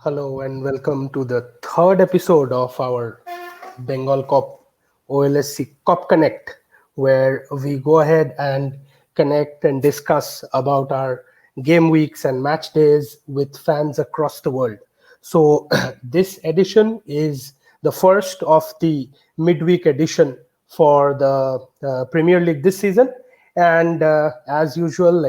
Hello and welcome to the third episode of our Bengal Cop OLSC Cop Connect, where we go ahead and connect and discuss about our game weeks and match days with fans across the world. So, this edition is the first of the midweek edition for the Premier League this season. And as usual,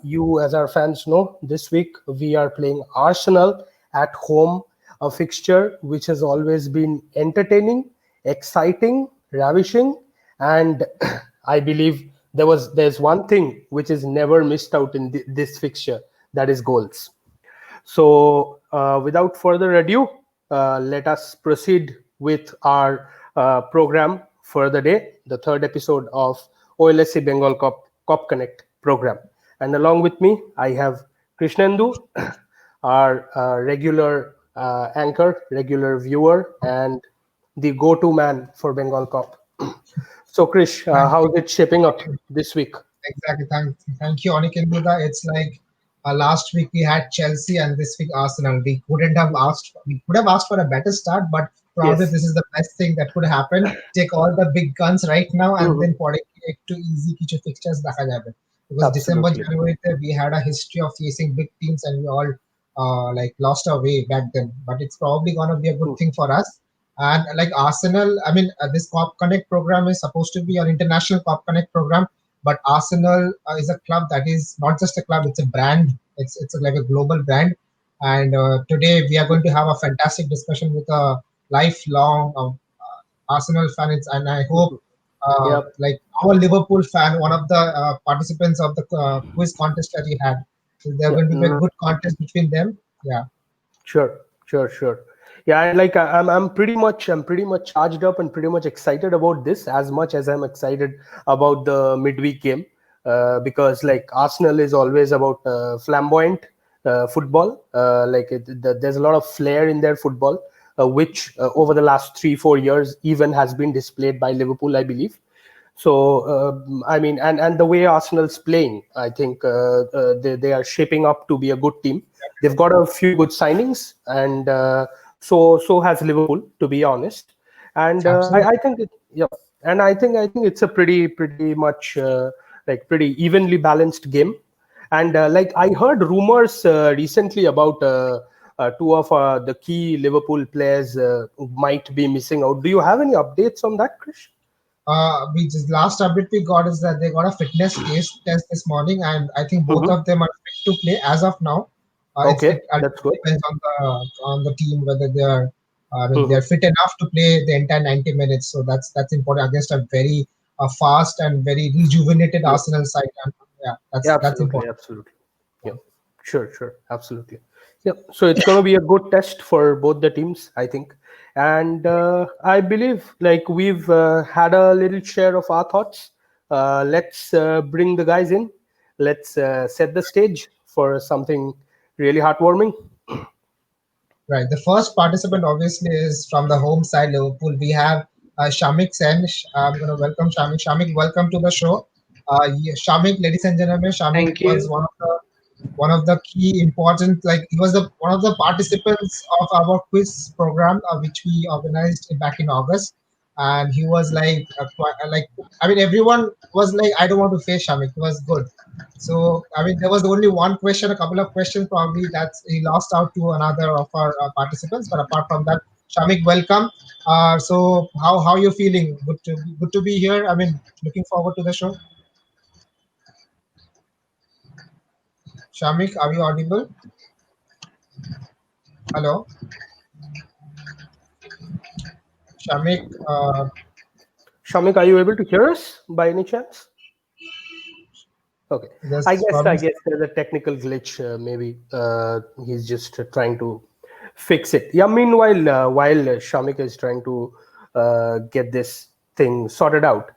you as our fans know, this week we are playing Arsenal at home, a fixture which has always been entertaining, exciting, ravishing, and I believe there's one thing which is never missed out in this fixture, that is goals. So, without further ado, let us proceed with our program for the day, the third episode of OLSC Bengal Cop Connect program. And along with me, I have Krishnendu, our regular anchor, regular viewer, and the go-to man for Bengal Cop. So, Krish, Thank how you. is it shaping up this week? Exactly. Thank you, Anikenduda. It's like last week we had Chelsea and this week Arsenal. We could have asked for a better start, but probably Yes. this is the best thing that could happen. Take all the big guns right now and Mhm. then পরে গিয়ে একটু easy কিছু fixtures দেখা যাবে. Because December, Absolutely. January we had a history of facing big teams and we all like lost our way back then. But it's probably gonna be a good Mm. thing for us. And like Arsenal, I mean, this Cop Connect program is supposed to be an international Cop Connect program, but Arsenal is a club that is not just a club; it's a brand. It's like a global brand. And today we are going to have a fantastic discussion with a lifelong Arsenal fan, and I hope Yep. like our Liverpool fan, one of the participants of the quiz contest that we had. So there Yeah. going to be a good contest between them. Yeah, Sure, sure. Yeah, and I'm pretty much charged up and pretty much excited about this as much as I'm excited about the midweek game, because like Arsenal is always about flamboyant football. There's a lot of flair in their football, which over the last 3-4 years even has been displayed by Liverpool, I believe. So I mean, and the way Arsenal's playing, I think they are shaping up to be a good team. They've got a few good signings, and so has Liverpool, to be honest. And I absolutely. think yeah, and I think it's a pretty much pretty evenly balanced game. And like I heard rumors recently about two of the key Liverpool players who might be missing out. Do you have any updates on that, Krish? We just last update we got is that they got a fitness test this morning, and I think both Hmm. of them are fit to play as of now. It Okay, that's ultimately good. depends on the team whether I mean Hmm. they're fit enough to play the entire 90 minutes. So that's important against a very fast and very rejuvenated Yeah, Arsenal side. And yeah, yeah, that's absolutely, important. absolutely. Yeah, sure, absolutely. Yeah, so it's going to be a good test for both the teams, I think. And I believe like we've had a little share of our thoughts. Let's bring the guys in. Let's set the stage for something really heartwarming. Right. The first participant obviously is from the home side, Liverpool. We have Shamik Sen. I'm going to welcome Shamik. Shamik, welcome to the show. Shamik, ladies and gentlemen, Shamik Thank was you. one of the key important, like he was the one of the participants of our quiz program, which we organized back in August. And he was like like I mean everyone was like, I don't want to face Shamik. He was good. So I mean there was only one question, a couple of questions probably that he lost out to another of our participants, but apart from that, Shamik, welcome. So how you feeling? Good to be here. I mean, looking forward to the show. Shamik, are you audible? Hello, Shamik. Shamik, are you able to hear us by any chance? Okay, I There's guess I probably guess there's a technical glitch. Maybe he's just trying to fix it. Yeah. Meanwhile, while Shamik is trying to get this thing sorted out,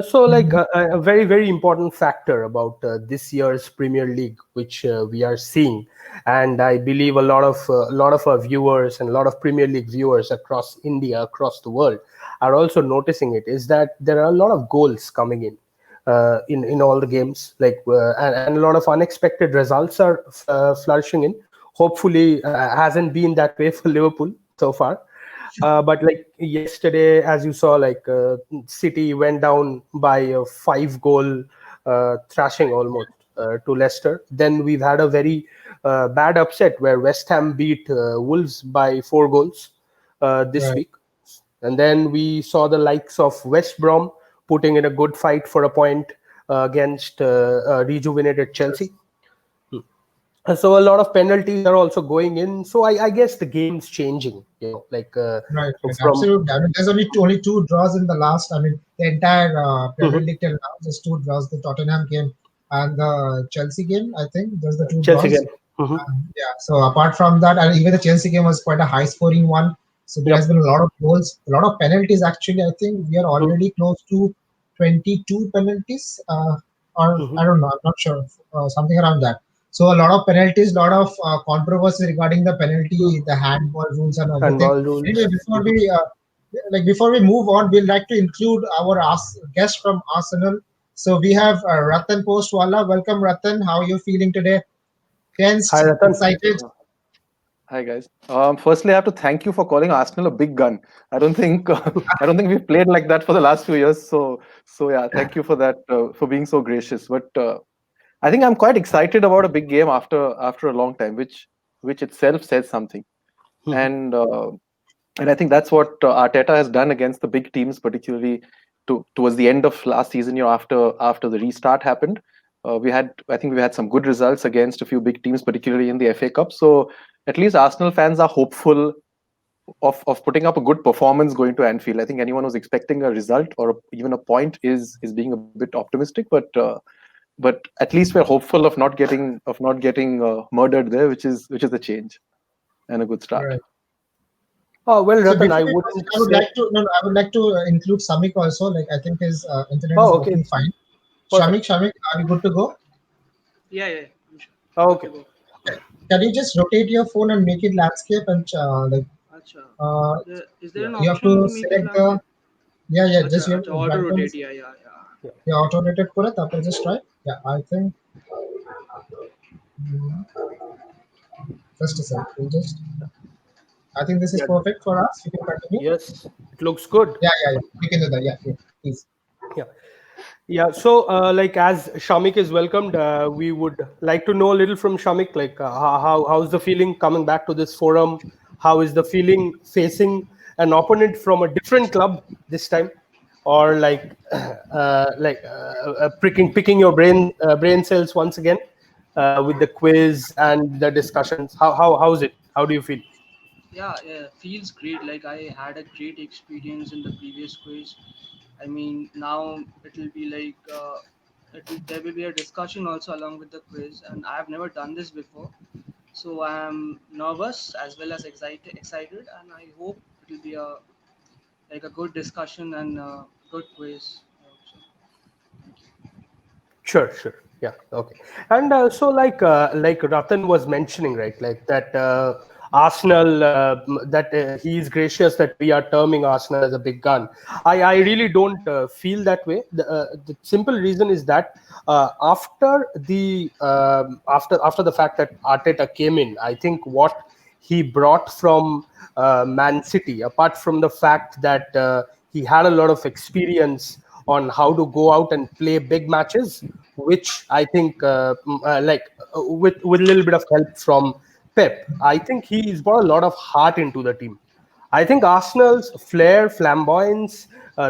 so like a very important factor about this year's Premier League, which we are seeing, and I believe a lot of our viewers and a lot of Premier League viewers across India, across the world, are also noticing it, is that there are a lot of goals coming in all the games, and a lot of unexpected results are flourishing in. Hopefully, hasn't been that way for Liverpool so far. But like yesterday, as you saw, like City went down by a 5 goal thrashing almost to Leicester. Then we've had a very bad upset where West Ham beat Wolves by 4 goals this Right. week. And then we saw the likes of West Brom putting in a good fight for a point against rejuvenated Chelsea. So a lot of penalties are also going in. So I guess the game's changing, like Right, right, from. absolutely. I mean, there's only two draws in the last. I mean, the entire Premier Mhm. League till now, just two draws: the Tottenham game and the Chelsea game. I think there's the two Chelsea draws. game. Hmm. Yeah. So apart from that, and even the Chelsea game was quite a high-scoring one. So there has Yep. been a lot of goals, a lot of penalties. Actually, I think we are already close to 22 penalties, or Hmm. I don't know. I'm not sure. Something around that. So a lot of penalties, a lot of controversy regarding the penalty, the handball rules, and everything. Handball Anyway, rules. before Mhm. we before we move on, we'd like to include our guest from Arsenal. So we have Ratan Postwala. Welcome, Ratan. How are you feeling today? Hi, Tensed, Ratan. excited? Uh, Hi guys. Firstly, I have to thank you for calling Arsenal a big gun. I don't think I don't think we've played like that for the last few years. So yeah, thank you for that for being so gracious. But I think I'm quite excited about a big game after a long time, which itself says something. Mhm. And and I think that's what Arteta has done against the big teams, particularly towards the end of last season. After the restart happened, I think we had some good results against a few big teams, particularly in the FA Cup. So at least Arsenal fans are hopeful of putting up a good performance going to Anfield. I think anyone who's expecting a result or even a point is being a bit optimistic, but at least we're hopeful of not getting murdered there, which is a change and a good start. Right. Oh, well, So Ratan, I before we proceed, wouldn't I would say. like to no, no, I would like to include Samik also. Like I think his internet is Oh, okay. working fine. Perfect. Shamik, are you good to go? Yeah, yeah, I'm sure. Oh, Good okay. to go. Can you just rotate your phone and make it landscape and Acha. uh, Is there yeah, an you have option to to make it select the landscape? yeah, Acha, just you have acha, to auto right on rotate. Yeah, yeah, yeah. Yeah. yeah, auto rotate করে তারপরে just try. Yeah, I think just a sec. I think this is Yeah. perfect for us. You can continue. Yes, it looks good. Yeah. You can do that. Yeah, please. Yeah. Yeah. So, like, as Shamik is welcomed, we would like to know a little from Shamik, like, how's the feeling coming back to this forum? How is the feeling facing an opponent from a different club this time, or like, picking your brain cells once again with the quiz and the discussions? How's it? How do you feel? Yeah, yeah, feels great. Like I had a great experience in the previous quiz. I mean, now it'll be like there will be a discussion also along with the quiz, and I've never done this before, so I'm nervous as well as excited, and I hope it'll be a good discussion and good quiz. So, thank you. Sure, sure. Yeah, okay. And like Ratan was mentioning, right? Like that Arsenal, that he is gracious that we are terming Arsenal as a big gun. I really don't feel that way. The simple reason is that after the fact that Arteta came in, I think what he brought from Man City, apart from the fact that he had a lot of experience on how to go out and play big matches, which I think, with a little bit of help from Pep, I think he's brought a lot of heart into the team. I think Arsenal's flair, flamboyance,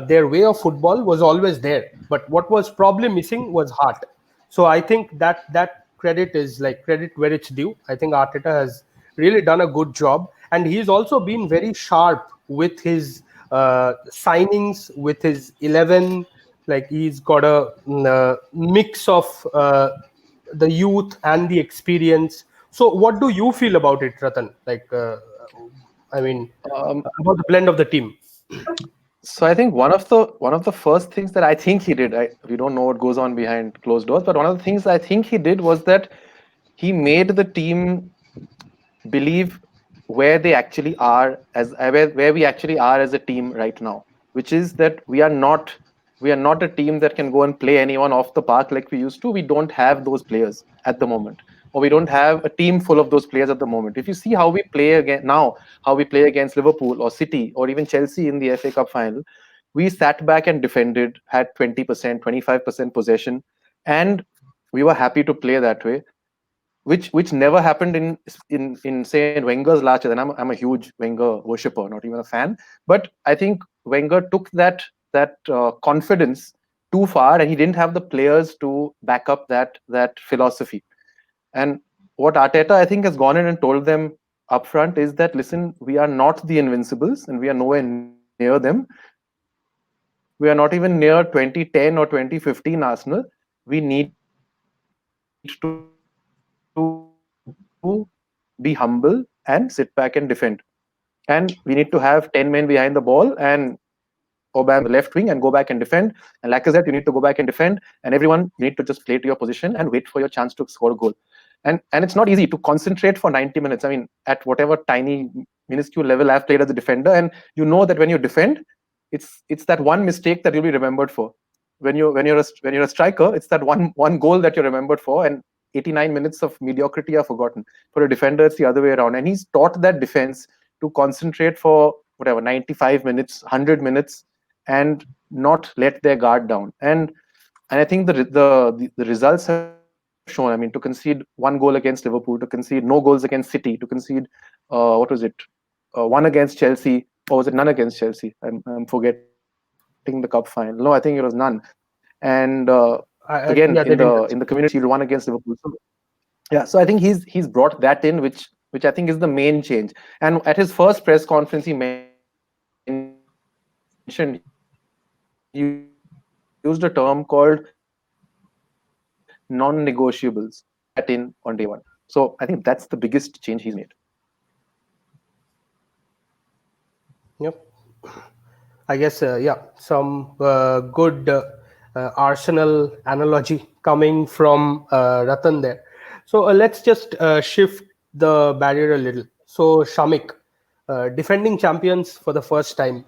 their way of football was always there, but what was probably missing was heart. So I think that credit is like credit where it's due. I think Arteta has really done a good job, and he's also been very sharp with his signings, with his 11. Like he's got a mix of the youth and the experience. So what do you feel about it, Ratan? Like, I mean, Um, about the blend of the team. So I think one of the first things that I think he did, we don't know what goes on behind closed doors, but one of the things I think he did was that he made the team believe where they actually are where we actually are as a team right now, which is that we are not a team that can go and play anyone off the park like we used to. We don't have those players at the moment. or we don't have a team full of those players at the moment. If you see how we play again now, how we play against Liverpool or City or even Chelsea in the FA Cup final, we sat back and defended, had 20%, 25% possession, and we were happy to play that way, which never happened in say in Wenger's last year. And I'm a huge Wenger worshipper, not even a fan, but I think Wenger took that confidence too far, and he didn't have the players to back up that philosophy. And what Arteta, I think, has gone in and told them upfront is that, listen, we are not the Invincibles, and we are nowhere near them. We are not even near 2010 or 2015 Arsenal. We need to be humble and sit back and defend. And we need to have 10 men behind the ball and Aubameyang on the left wing and go back and defend. And Lacazette, you need to go back and defend. And everyone, you need to just play to your position and wait for your chance to score a goal. And it's not easy to concentrate for 90 minutes. I mean, at whatever tiny, minuscule level I've played as a defender, and you know that when you defend, it's that one mistake that you'll be remembered for. When you're a striker, it's that one goal that you're remembered for, and 89 minutes of mediocrity are forgotten. For a defender, it's the other way around. And he's taught that defense to concentrate for whatever 95 minutes, 100 minutes, and not let their guard down. And I think the results have shown. I mean, to concede one goal against Liverpool, to concede no goals against City, to concede what was it, one against Chelsea, or was it none against Chelsea? I'm forgetting the cup final. No, I think it was none. And again, Yeah, they in didn't. the Community Shield, one against Liverpool. So, yeah, so I think he's brought that in, which I think is the main change. And at his first press conference, he mentioned he used a term called non-negotiables. That in on day one. So I think that's the biggest change he's made. Yep. I guess, yeah, some good Arsenal analogy coming from Ratan there. So let's just shift the barrier a little. So, Shamik, defending champions for the first time,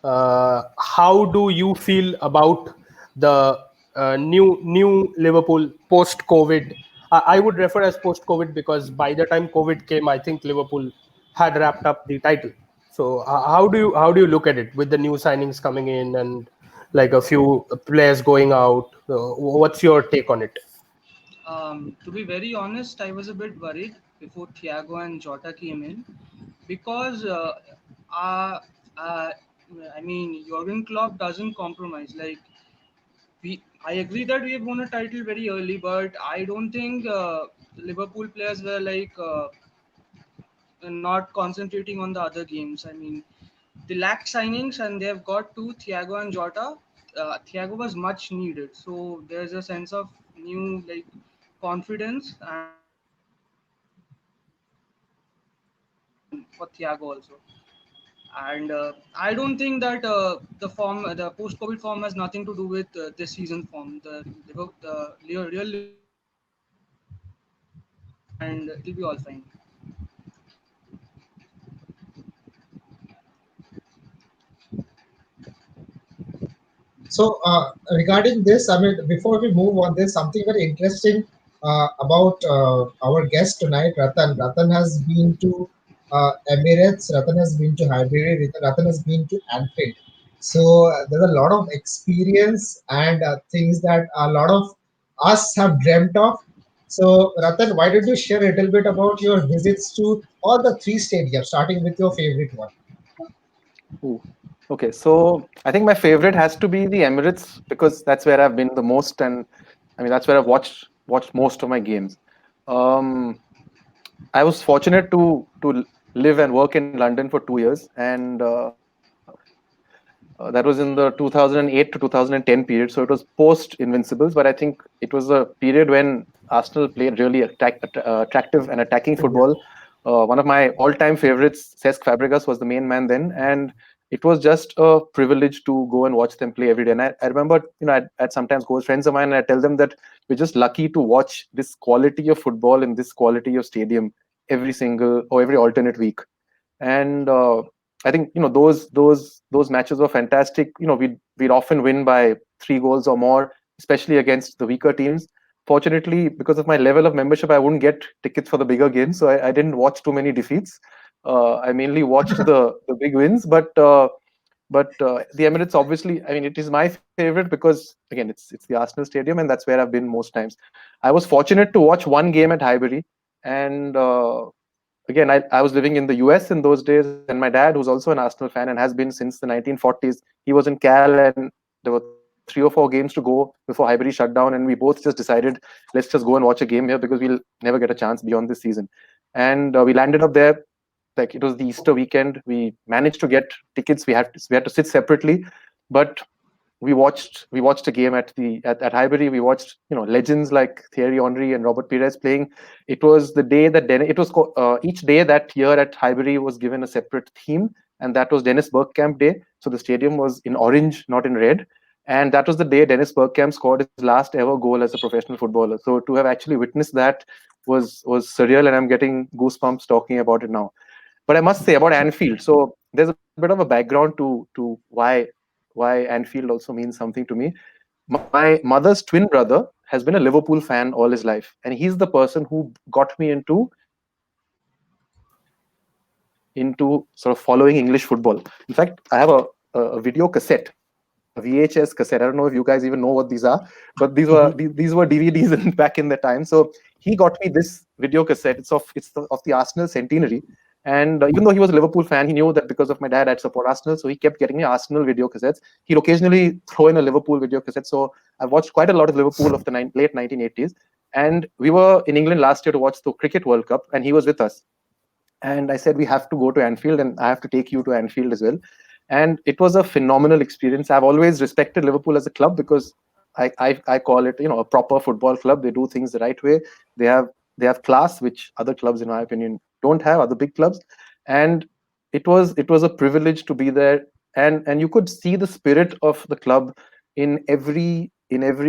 how do you feel about the new Liverpool post COVID? I would refer as post COVID because by the time COVID came, I think Liverpool had wrapped up the title. So how do you look at it with the new signings coming in and like a few players going out? What's your take on it? To be very honest, I was a bit worried before Thiago and Jota came in because uh, uh, I mean Jurgen Klopp doesn't compromise. Like I agree that we have won a title very early, but I don't think Liverpool players were like not concentrating on the other games. I mean, they lacked signings and they've got two, Thiago and Jota. Thiago was much needed, so there's a sense of new like confidence and for Thiago also. And I don't think that the post-COVID form has nothing to do with this season form. The real Liverpool is going to come and it'll be all fine. So regarding this, I mean, before we move on, there's something very interesting about our guest tonight, Ratan. Ratan has been to Emirates, Ratan has been to Highbury, Ratan has been to Anfield. So there's a lot of experience and things that a lot of us have dreamt of. So Ratan, why don't you share a little bit about your visits to all the three stadiums, starting with your favorite one? Ooh. Okay, so I think my favorite has to be the Emirates because that's where I've been the most, and I mean that's where I've watched most of my games. Um, I was fortunate to live and work in London for 2 years, and that was in the 2008 to 2010 period. So it was post Invincibles, but I think it was a period when Arsenal played really attractive and attacking Yeah. football. One of my all-time favorites, Cesc Fabregas, was the main man then, and it was just a privilege to go and watch them play every day. And I remember, I'd sometimes go with friends of mine and I tell them that we're just lucky to watch this quality of football in this quality of stadium every single or every alternate week. And I think those matches were fantastic. We'd often win by 3 goals or more, especially against the weaker teams. Fortunately, because of my level of membership, I wouldn't get tickets for the bigger games, so I didn't watch too many defeats. I mainly watched the big wins, but the Emirates, obviously, I mean, it is my favorite because again, it's the Arsenal Stadium, and that's where I've been most times. I was fortunate to watch one game at Highbury, and again, I was living in the US in those days, and my dad, who's also an Arsenal fan and has been since the 1940s, he was in Cal, and there were 3 or 4 games to go before Highbury shut down, and we both just decided, let's just go and watch a game here because we'll never get a chance beyond this season. And we landed up there, like it was the Easter weekend. We managed to get tickets. We had to sit separately, but we watched a game at Highbury. We watched legends like Thierry Henry and Robert Pires playing. It was the day that each day that year at Highbury was given a separate theme, and that was Dennis Bergkamp Day. So the stadium was in orange, not in red. And that was the day Dennis Bergkamp scored his last ever goal as a professional footballer. So to have actually witnessed that was surreal, and I'm getting goosebumps talking about it now. But I must say about Anfield, so there's a bit of a background to why Anfield also means something to me. My mother's twin brother has been a Liverpool fan all his life, and he's the person who got me into sort of following English football. In fact, I have a video cassette, a VHS cassette. I don't know if you guys even know what these are, but these were DVDs back in the time. So he got me this video cassette. Of the Arsenal centenary. And even though he was a Liverpool fan, he knew that because of my dad, I'd support Arsenal. So he kept getting me Arsenal video cassettes. He'd occasionally throw in a Liverpool video cassette. So I've watched quite a lot of Liverpool of the late 1980s. And we were in England last year to watch the Cricket World Cup, and he was with us. And I said, we have to go to Anfield, and I have to take you to Anfield as well. And it was a phenomenal experience. I've always respected Liverpool as a club because I call it, a proper football club. They do things the right way. They have class, which other clubs, in my opinion, don't have, other big clubs. And it was a privilege to be there. And you could see the spirit of the club in every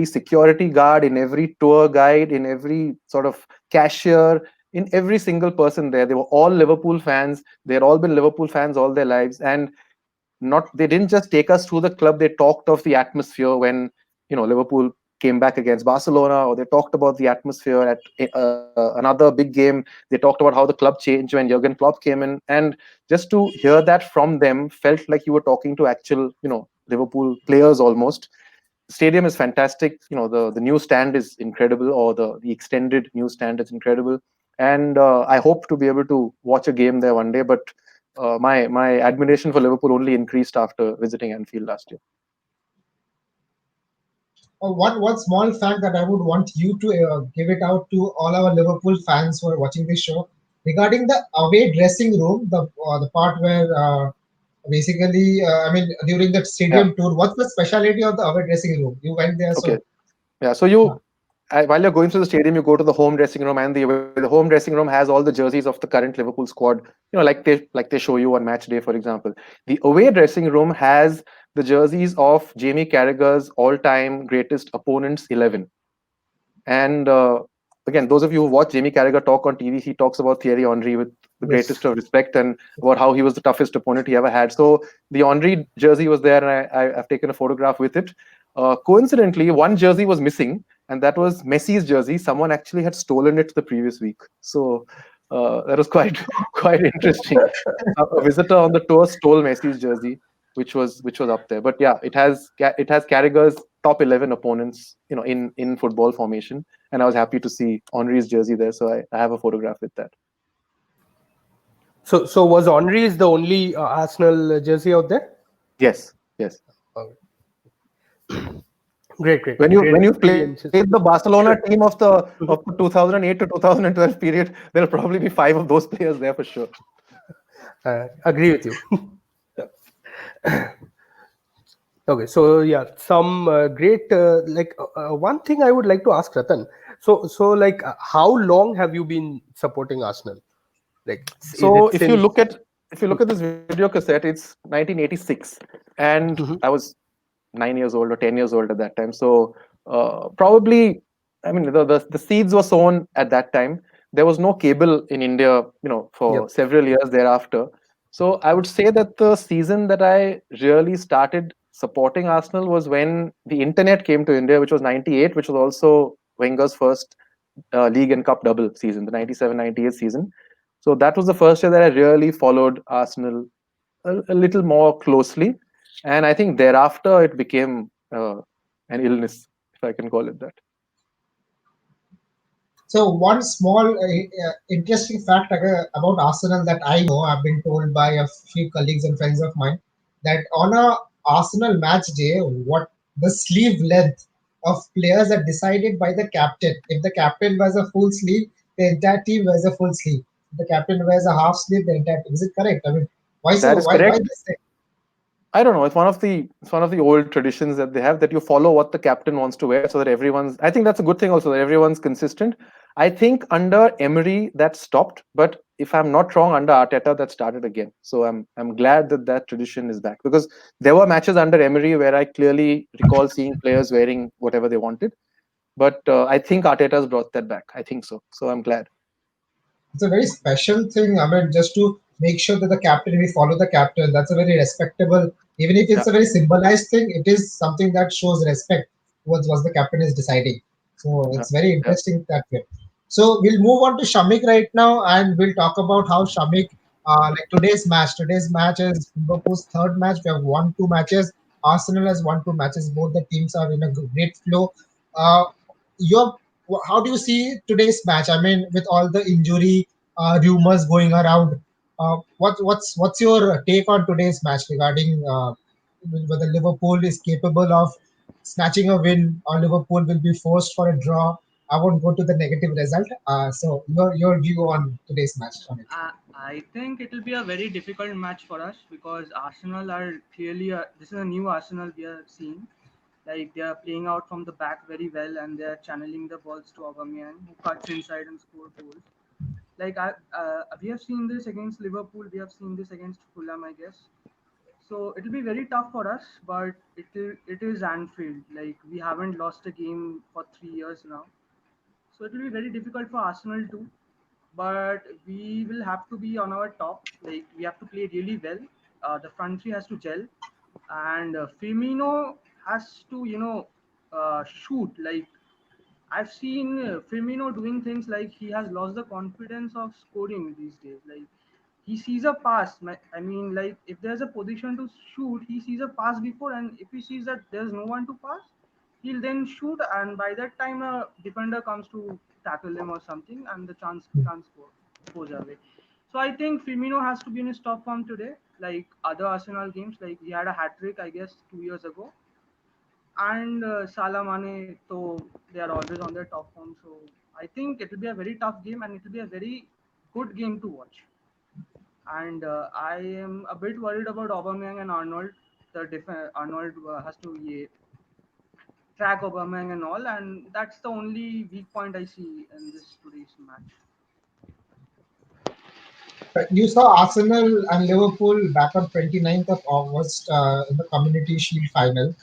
security guard, in every tour guide, in every sort of cashier, in every single person there. They were all Liverpool fans. They had all been Liverpool fans all their lives. And they didn't just take us through the club. They talked of the atmosphere when Liverpool came back against Barcelona, or they talked about the atmosphere at another big game. They talked about how the club changed when Jurgen Klopp came in, and just to hear that from them felt like you were talking to actual Liverpool players almost. Stadium is fantastic. The new stand is incredible, or the extended new stand is incredible. And I hope to be able to watch a game there one day. But my admiration for Liverpool only increased after visiting Anfield last year. One small fact that I would want you to give it out to all our Liverpool fans who are watching this show regarding the away dressing room, the part where basically, I mean, during the stadium tour, what's the specialty of the away dressing room? You went there, Okay. so Yeah. So while you're going through the stadium, you go to the home dressing room, and the home dressing room has all the jerseys of the current Liverpool squad. Like they show you on match day, for example. The away dressing room has the jerseys of Jamie Carragher's all-time greatest opponents 11. And again, those of you who watch Jamie Carragher talk on TV, he talks about Thierry Henry with the greatest of respect, and about how he was the toughest opponent he ever had. So the Henry jersey was there, and I've taken a photograph with it. Coincidentally, one jersey was missing, and that was Messi's jersey. Someone actually had stolen it the previous week. So that was quite interesting. A visitor on the tour stole Messi's jersey, which was up there. But yeah, it has Carragher's top 11 opponents, in football formation, and I was happy to see Henry's jersey there. So I have a photograph with that. So was Henry's the only Arsenal jersey out there? Yes. Great. When you play the Barcelona team of the 2008 to 2012 period, there'll probably be 5 of those players there for sure. Agree with you. Okay, so yeah, some great one thing I would like to ask Ratan. So like, how long have you been supporting Arsenal? Like, so if you look at this video cassette, it's 1986, and I was 9 years old or 10 years old at that time. So probably, I mean, the seeds were sown at that time. There was no cable in India, for several years thereafter. So I would say that the season that I really started supporting Arsenal was when the internet came to India, which was 98, which was also Wenger's first league and cup double season, the 97-98 season. So that was the first year that I really followed Arsenal a little more closely. And I think thereafter it became an illness, if I can call it that. So one small interesting fact about Arsenal that I know, I've been told by a few colleagues and friends of mine, that on a Arsenal match day, what the sleeve length of players are decided by the captain. If the captain wears a full sleeve, the entire team wears a full sleeve. If the captain wears a half sleeve, the entire team. Is it correct? I mean, why That so? is Why correct. this thing? I don't know. It's one of the old traditions that they have, that you follow what the captain wants to wear, so that everyone's. I think that's a good thing also, that everyone's consistent. I think under Emery that stopped, but if I'm not wrong, under Arteta that started again. So I'm glad that that tradition is back, because there were matches under Emery where I clearly recall seeing players wearing whatever they wanted. But I think Arteta's brought that back. I think so. So I'm glad. It's a very special thing. I mean, just to make sure that the captain, we follow the captain. That's a very respectable, even if Yeah. it's a very symbolized thing, it is something that shows respect towards what the captain is deciding. So Yeah. it's very Yeah. interesting that way. So we'll move on to Shamik right now, and we'll talk about how Shamik, like today's match. Today's match is Liverpool's third match. We have won two matches. Arsenal has won two matches. Both the teams are in a great flow. Uh, your how do you see today's match? I mean, with all the injury rumors going around, what's your take on today's match regarding whether Liverpool is capable of snatching a win or Liverpool will be forced for a draw? I won't go to the negative result. So your view on today's match, Amit. I think it will be a very difficult match for us because Arsenal are clearly this is a new Arsenal we are seeing. Like they are playing out from the back very well and they are channeling the balls to Aubameyang who cuts inside and score goals. Like we have seen this against Liverpool, we have seen this against Fulham, I guess. So it'll be very tough for us, but it is Anfield. Like we haven't lost a game for 3 years now, so it will be very difficult for Arsenal too. But we will have to be on our top. Like we have to play really well. The front three has to gel, and Firmino has to shoot. Like I've seen Firmino doing things like he has lost the confidence of scoring these days. Like he sees a pass. I mean, like if there's a position to shoot, he sees a pass before, and if he sees that there's no one to pass, he'll then shoot. And by that time, a defender comes to tackle him or something, and the chance goes away. So I think Firmino has to be in his top form today, like other Arsenal games. Like he had a hat trick, I guess, 2 years ago, and Salah Mane, so they are always on their top form. So I think it will be a very tough game and it will be a very good game to watch. And I am a bit worried about Aubameyang and Arnold. Arnold has to track Aubameyang and all, and that's the only weak point I see in this today's match. You saw Arsenal and Liverpool back on 29th of August in the Community Shield final.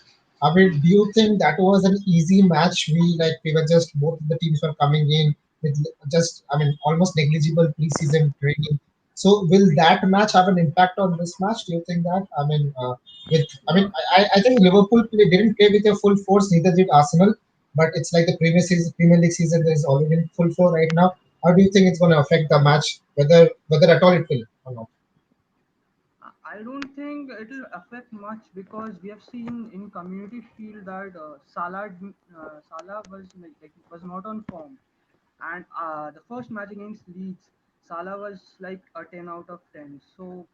I mean, Hmm. do you think that was an easy match? We were just both of the teams were coming in with just almost negligible preseason training. So will that match have an impact on this match? Do you think that? With No, I think Liverpool didn't play with their full force, neither did Arsenal. But it's like the previous season, Premier League season is already in full flow right now. How do you think it's going to affect the match, whether at all it will or not? I don't think it will affect much because we have seen in Community Shield that Salah was not on form, and the first match against Leeds, Salah was like a 10 out of 10. So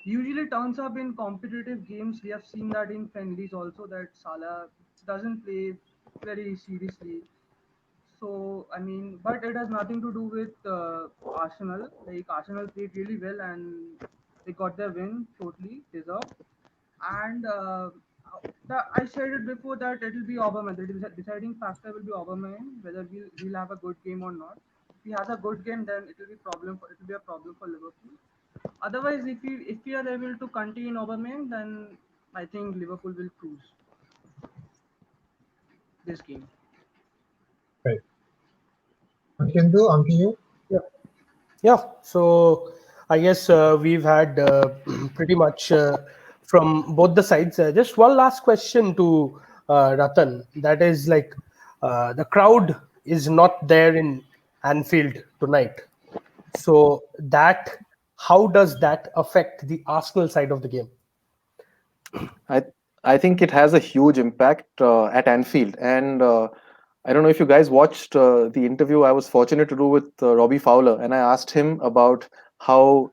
he usually turns up in competitive games. We have seen that in friendlies also that Salah doesn't play very seriously. So I mean, but it has nothing to do with Arsenal. Like Arsenal played really well and they got their win, totally deserved. And I said it before that it will be Aubameyang. The deciding factor will be Aubameyang whether we'll have a good game or not. If he has a good game, then it will be a problem for Liverpool. Otherwise, if we are able to contain Aubameyang, then I think Liverpool will cruise this game. Right. Ankindu, onto you. Yeah. Yeah. So I guess we've had pretty much from both the sides. Just one last question to Ratan. That is like, The crowd is not there in Anfield tonight. So how does that affect the Arsenal side of the game? I think it has a huge impact at Anfield, and I don't know if you guys watched the interview I was fortunate to do with Robbie Fowler, and I asked him about how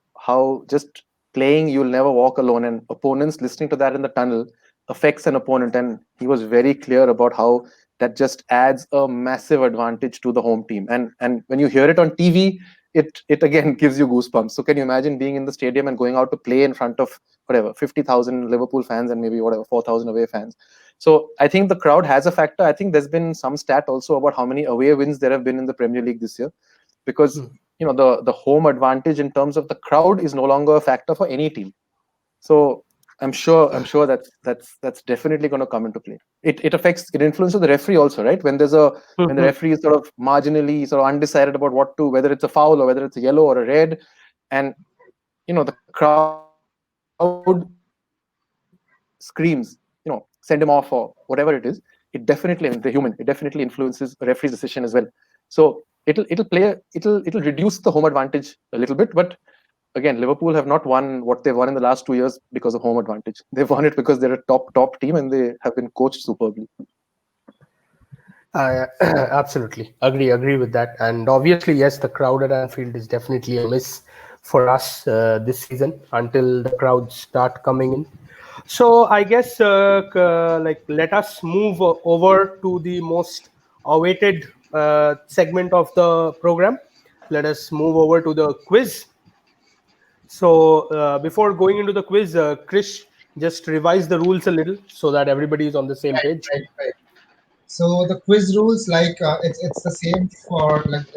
just playing "You'll Never Walk Alone" and opponents listening to that in the tunnel affects an opponent, and he was very clear about how that just adds a massive advantage to the home team. And when you hear it on TV, it again gives you goosebumps. So can you imagine being in the stadium and going out to play in front of whatever 50,000 Liverpool fans and maybe whatever 4,000 away fans? So I think the crowd has a factor. I think there's been some stat also about how many away wins there have been in the Premier League this year, because the home advantage in terms of the crowd is no longer a factor for any team. So I'm sure that's definitely going to come into play. It influences the referee also, right? When when the referee is sort of marginally sort of undecided about whether it's a foul or whether it's a yellow or a red, and the crowd screams, send him off or whatever it is. It definitely influences the referee's decision as well. So it'll reduce the home advantage a little bit, but again, Liverpool have not won what they've won in the last 2 years because of home advantage. They've won it because they're a top team and they have been coached superbly. Absolutely agree with that. And obviously, yes, the crowd at Anfield is definitely a miss for us this season until the crowds start coming in. So I guess let us move over to the most awaited segment of the program. Let us move over to the quiz. So before going into the quiz, Krish, just revise the rules a little so that everybody is on the same page. Right. So the quiz rules, it's the same for like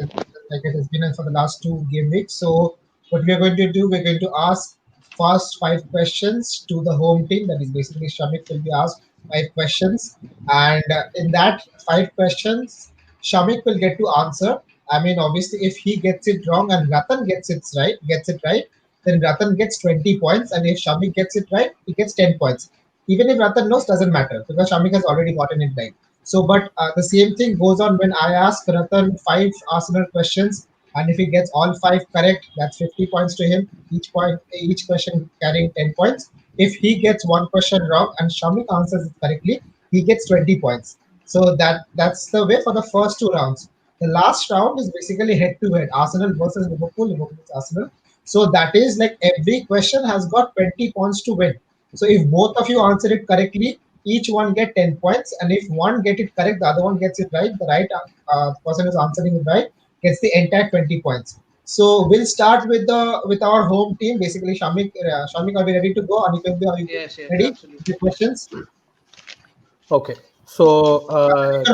it has been for the last 2 game weeks. So what we are going to do, we're going to ask first 5 questions to the home team. That is basically Shamik will be asked 5 questions, and in that 5 questions, Shamik will get to answer. I mean, obviously, if he gets it wrong and Ratan gets it right, then Ratan gets 20 points, and if Shamik gets it right, he gets 10 points. Even if Ratan knows, doesn't matter because Shamik has already gotten it right. So, but the same thing goes on when I ask Ratan 5 Arsenal questions, and if he gets all 5 correct, that's 50 points to him. Each question carrying 10 points. If he gets one question wrong and Shamik answers it correctly, he gets 20 points. So that's the way for the first 2 rounds. The last round is basically head-to-head, Arsenal versus Liverpool, Liverpool versus Arsenal. So that is like every question has got 20 points to win. So if both of you answer it correctly, each one get 10 points, and if one get it correct, the other one gets it right. The right person who's answering it right gets the entire 20 points. So we'll start with our home team. Basically, Shamik, are we ready to go? Are you Yes, ready? absolutely. The questions. Okay. So if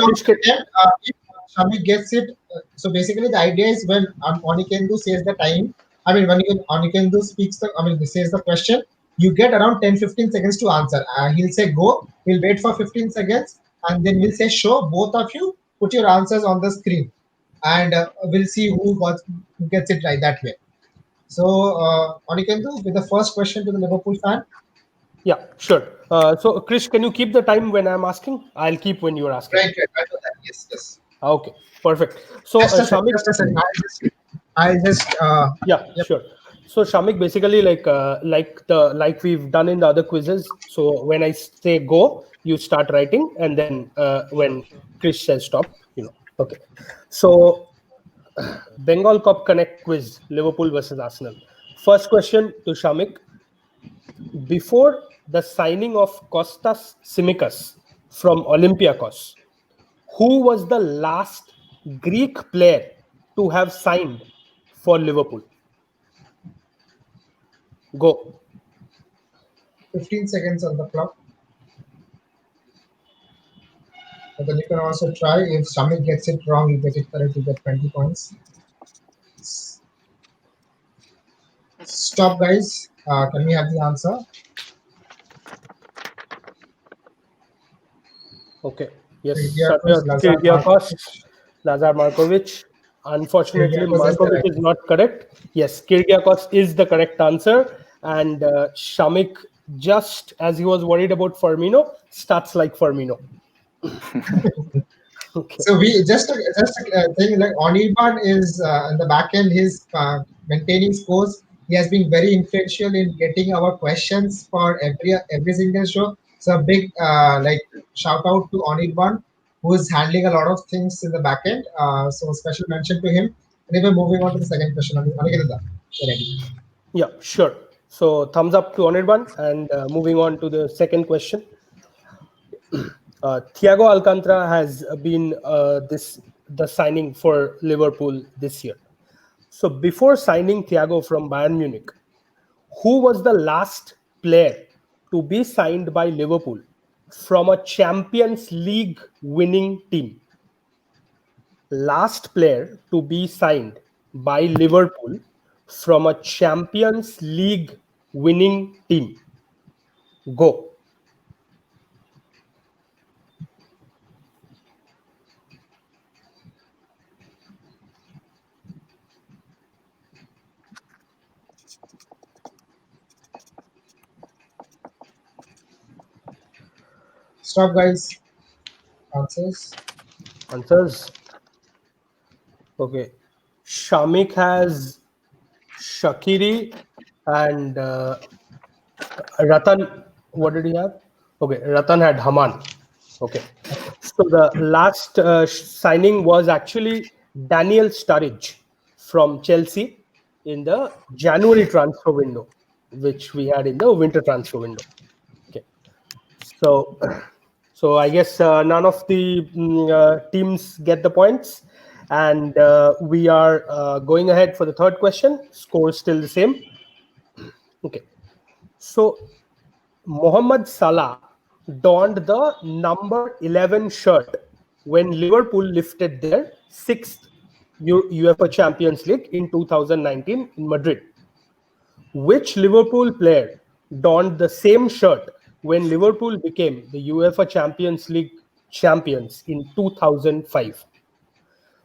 Shamik gets it, so basically the idea is when Onikendu says the time. I mean, when Onikendu says the question, you get around 10-15 seconds to answer. He'll say go, he'll wait for 15 seconds, and then we'll say show. Both of you put your answers on the screen, and we'll see who gets it right that way. So, Onikendu, with the first question to the Liverpool fan. Yeah, sure. So, Krish, can you keep the time when I'm asking? I'll keep when you're asking. Right. I know that. Yes. Okay, perfect. So, Shamik, sure. So, Shamik, basically, like we've done in the other quizzes. So, when I say go, you start writing, and then when Krish says stop, Okay. So, Bengal Cup Connect quiz: Liverpool versus Arsenal. First question to Shamik. Before the signing of Kostas Tsimikas from Olympiacos, who was the last Greek player to have signed for Liverpool? Go. 15 seconds on the clock. But then you can also try. If Shamik gets it wrong, you get it correct, you get 20 points. Stop, guys. Can we have the answer? Okay. Yes. Kyrgiakos, Lazar Markovic. Unfortunately, Markovic is not correct. Yes, Kyrgiakos is the correct answer. And Shamik, just as he was worried about Firmino, starts like Firmino. Okay. So we just a thing like Anirban is in the back end. He's maintaining scores. He has been very influential in getting our questions for every single show. So a big like shout out to Anirban, who is handling a lot of things in the back end. So special mention to him. Anyway, moving on to the second question. Anikinda, you're ready. Yeah, sure. So thumbs up to Anirban, and moving on to the second question. Thiago Alcantara has been the signing for Liverpool this year. So before signing Thiago from Bayern Munich, who was the last player to be signed by Liverpool from a Champions League winning team? Last player to be signed by Liverpool from a Champions League winning team. Go. Stop, guys. Answers. Answers. Okay. Shamik has Shakiri and Ratan. What did he have? Okay, Ratan had Haman. Okay. So the last signing was actually Daniel Sturridge from Chelsea in the January transfer window, which we had in the winter transfer window. Okay. So, so I guess none of the teams get the points, and we are going ahead for the third question. Score is still the same. Okay. So Mohamed Salah donned the number 11 shirt when Liverpool lifted their sixth UEFA Champions League in 2019 in Madrid. Which Liverpool player donned the same shirt when Liverpool became the UEFA Champions League champions in 2005?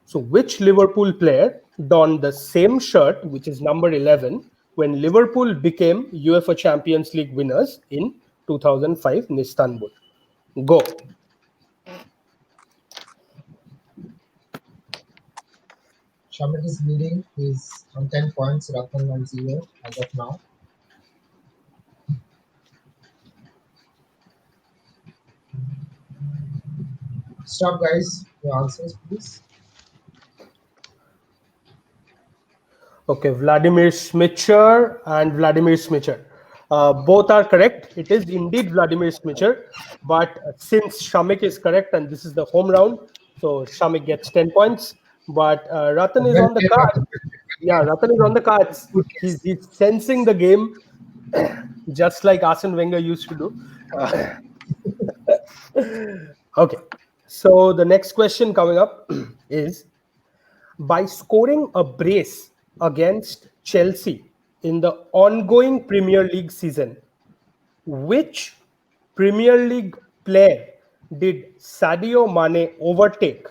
So, which Liverpool player donned the same shirt, which is number 11, when Liverpool became UEFA Champions League winners in 2005 in Istanbul? Go. Shamit is leading. He's on 10 points. Ratan on 0 as of now. Stop, guys. Your answers, please. Okay, Vladimir Smicher and Vladimir Smicher. Both are correct. It is indeed Vladimir Smicher. But since Shamik is correct and this is the home round, so Shamik gets 10 points. But Ratan is Well on the played, card. Ratan. Yeah, Ratan is on the cards. Good guess. He's sensing the game just like Arsene Wenger used to do. Okay. So the next question coming up is, by scoring a brace against Chelsea in the ongoing Premier League season, which Premier League player did Sadio Mane overtake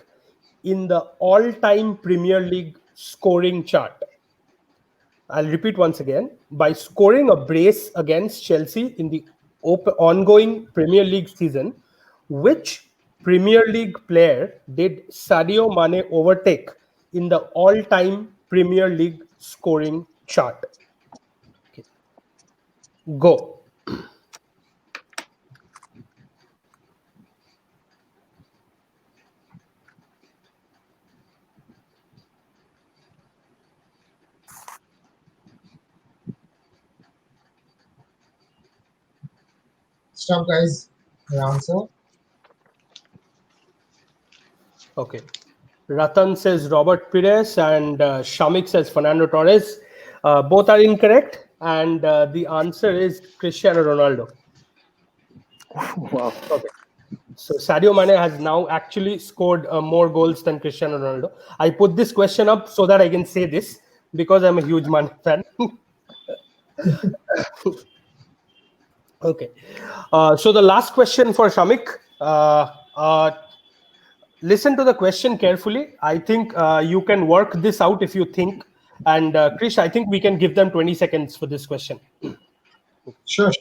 in the all-time Premier League scoring chart? I'll repeat once again. By scoring a brace against Chelsea in the ongoing Premier League season, which Premier League player did Sadio Mane overtake in the all-time Premier League scoring chart? Okay. Go. Stop, guys. Your answer. Okay. Ratan says Robert Pires and Shamik says Fernando Torres. Both are incorrect, and the answer is Cristiano Ronaldo. Wow. Okay. So Sadio Mane has now actually scored more goals than Cristiano Ronaldo. I put this question up so that I can say this because I'm a huge Mane fan. Okay. So the last question for Shamik. Listen to the question carefully. I think you can work this out if you think. And Krish, I think we can give them 20 seconds for this question. Sure.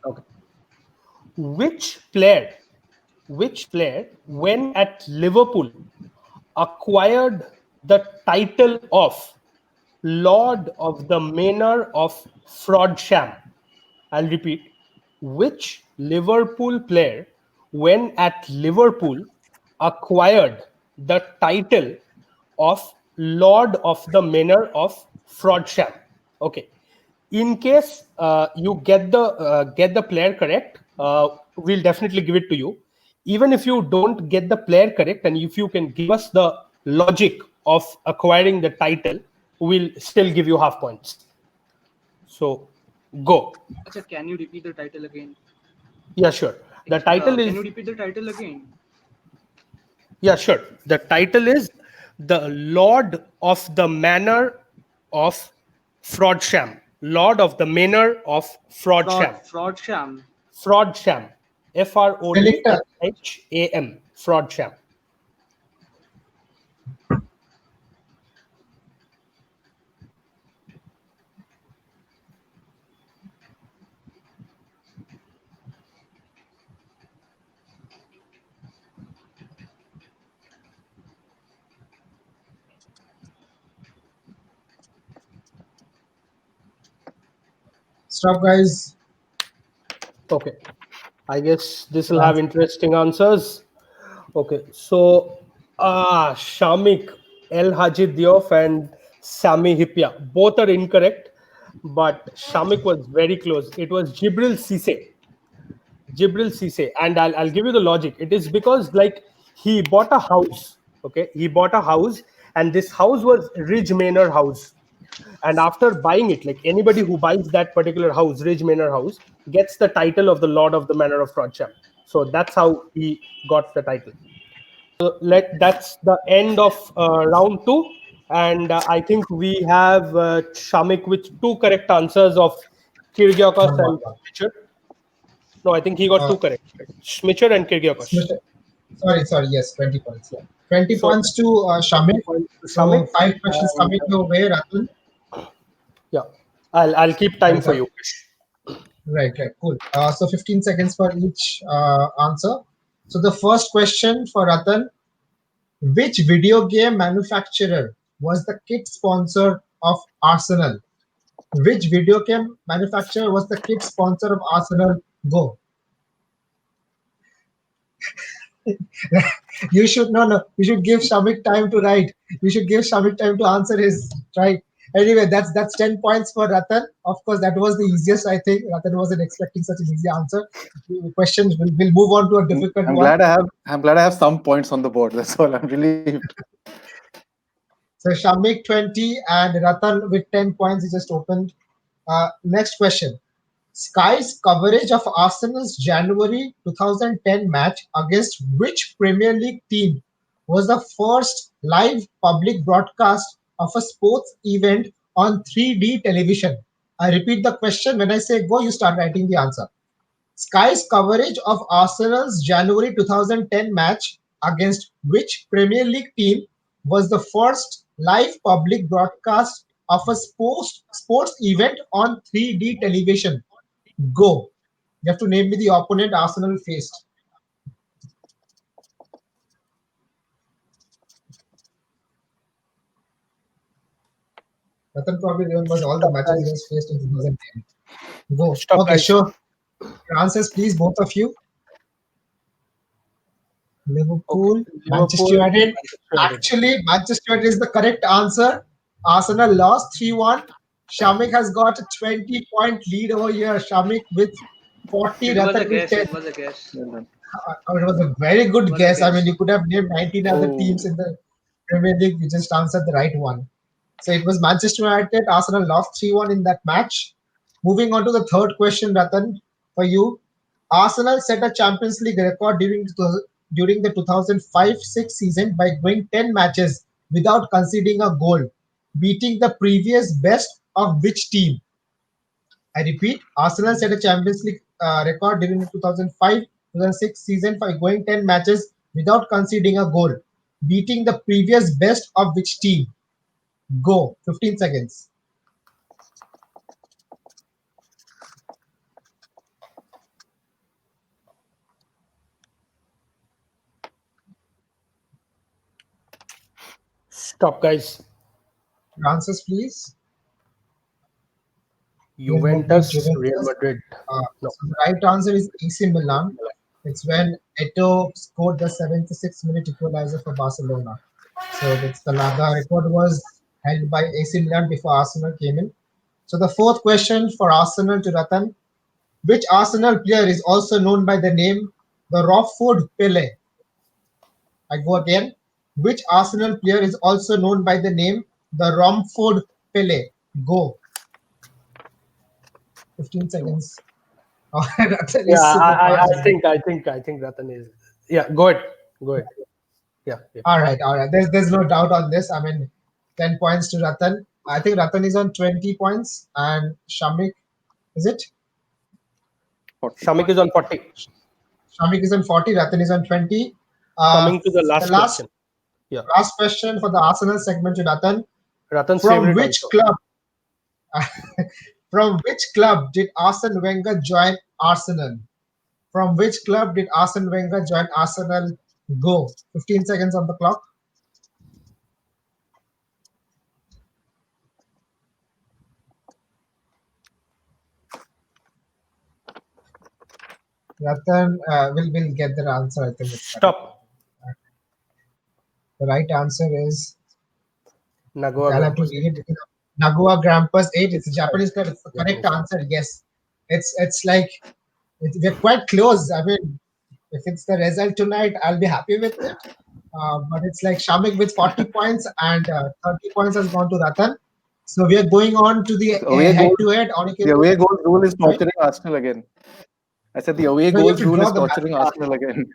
Okay. Which player which player, when at Liverpool, acquired the title of Lord of the Manor of Frodsham? I'll repeat. Which Liverpool player, when at Liverpool, acquired the title of Lord of the Manor of Frodsham? Okay. In case you get the player correct, we'll definitely give it to you. Even if you don't get the player correct, and if you can give us the logic of acquiring the title, we'll still give you half points. So go. Acha, can you repeat the title again? Yeah, sure. The title Can is, you repeat the title again? yeah, sure. The title is the Lord of the Manor of Frodsham. Lord of the Manor of Frodsham. Fraud sham. Frodsham. Selector. Frodsham. Frodsham. Stop, guys. Okay. I guess this will have interesting answers. Okay. So, Shamik, El Haji Diop, and Sami Hipia both are incorrect, but Shamik was very close. It was Jibril Cisse. Jibril Cisse, and I'll give you the logic. It is because like he bought a house. Okay, he bought a house, and this house was Ridge Manor House. And after buying it, like anybody who buys that particular house, Ridge Manor House, gets the title of the Lord of the Manor of Frodsham. So that's how he got the title. So that's the end of round two, and I think we have Shamik with two correct answers of Kyrgiakos One, one, and one. Schmicher. No, I think he got two correct. Schmicher and Kyrgiakos. Sorry. Yes, 20 points. Yeah, 20 So points to Shamik. 20 points to So Shamik. 5 questions And, coming your way, Ratan. yeah, I'll keep time for you. Right, cool. So 15 seconds for each answer. So the first question for Ratan: which video game manufacturer was the kit sponsor of Arsenal? Which video game manufacturer was the kit sponsor of Arsenal? Go. You should no. You should give Shamik time to write. You should give Shamik time to answer his right. Anyway, that's 10 points for Ratan. Of course, that was the easiest. I think Ratan wasn't expecting such an easy answer. Questions. We'll move on to a difficult I'm one. glad I have some points on the board. That's all. I'm relieved. So Shamik 20 and Ratan with 10 points. He just opened. Next question. Sky's coverage of Arsenal's January 2010 match against which Premier League team was the first live public broadcast of a sports event on 3D television? I repeat the question. When I say go, you start writing the answer. Sky's coverage of Arsenal's January 2010 match against which Premier League team was the first live public broadcast of a sports event on 3D television? Go. You have to name me the opponent Arsenal faced. Ratan probably remembers all the matches he has faced in 2010. Go. Stop, Okay, guys. sure. Your answers, please, both of you. Liverpool, Manchester Liverpool, United. Manchester United. Actually, Manchester United is the correct answer. Arsenal lost 3-1. Shamik has got a 20-point lead over here. Shamik with 40, It was a Ratan with guess. 10. It was a guess. Well done. It was a very It good was a guess. I mean, guess. you could have named 19 other Oh. teams in the Premier League. You just answered the right one. So it was Manchester United. Arsenal lost 3-1 in that match. Moving on to the third question, Ratan, for you. Arsenal set a Champions League record during the 2005-6 season by going 10 matches without conceding a goal, beating the previous best of which team? I repeat, Arsenal set a Champions League record during the 2005-2006 season by going 10 matches without conceding a goal, beating the previous best of which team? Go. 15 seconds. Stop, guys. Your answers, please. Juventus, Real Juventus. Madrid. No. So the right answer is AC Milan. It's when Eto'o scored the 76th-minute equalizer for Barcelona. So that's the record was held by AC Milan before Arsenal came in. So the fourth question for Arsenal to Ratan. Which Arsenal player is also known by the name the Romford Pele? I go again. Which Arsenal player is also known by the name the Romford Pele? Go. 15 seconds. Ratan Yeah, is super I fast. think Ratan is. Yeah, go ahead. Yeah. All right. There's no doubt on this. I mean, 10 points to Ratan. I think Ratan is on 20 points, and Shamik, is it? Shamik is on 40. Shamik is on 40. Ratan is on 20. Coming to the last question. Yeah. Last question for the Arsenal segment to Ratan. Ratan's From favorite which also. club? From which club did Arsene Wenger join Arsenal? From which club did Arsene Wenger join Arsenal? Go. 15 seconds on the clock. Ratan will get the answer. I think it's correct. Stop. The right answer is Nagua I'll have to Grampus. read it. Nagua Grampus 8. It's a Japanese club. It's the correct answer. Yes, it's like we're quite close. I mean, if it's the result tonight, I'll be happy with it. But it's like Shamik with 40 points and 30 points has gone to Ratan. So we are going on to the head-to-head. The away goals rule is torturing Arsenal again. I said the away goals rule is torturing Arsenal again.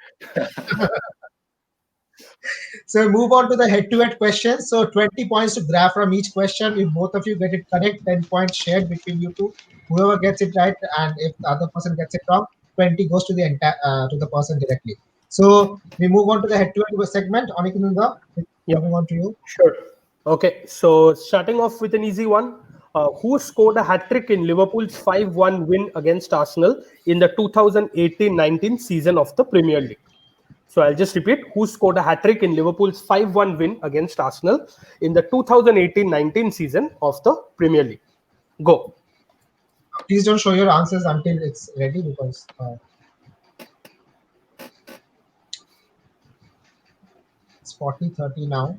So move on to the head-to-head questions. So 20 points to grab from each question. If both of you get it correct, 10 points shared between you two. Whoever gets it right, and if the other person gets it wrong, 20 goes to the person directly. So we move on to the head-to-head segment. Onikinunda, moving on to you. Sure. Okay. So starting off with an easy one. Who scored a hat-trick in Liverpool's 5-1 win against Arsenal in the 2018-19 season of the Premier League? So I'll just repeat. Who scored a hat-trick in Liverpool's 5-1 win against Arsenal in the 2018-19 season of the Premier League? Go. Please don't show your answers until it's ready because it's 40-30 now.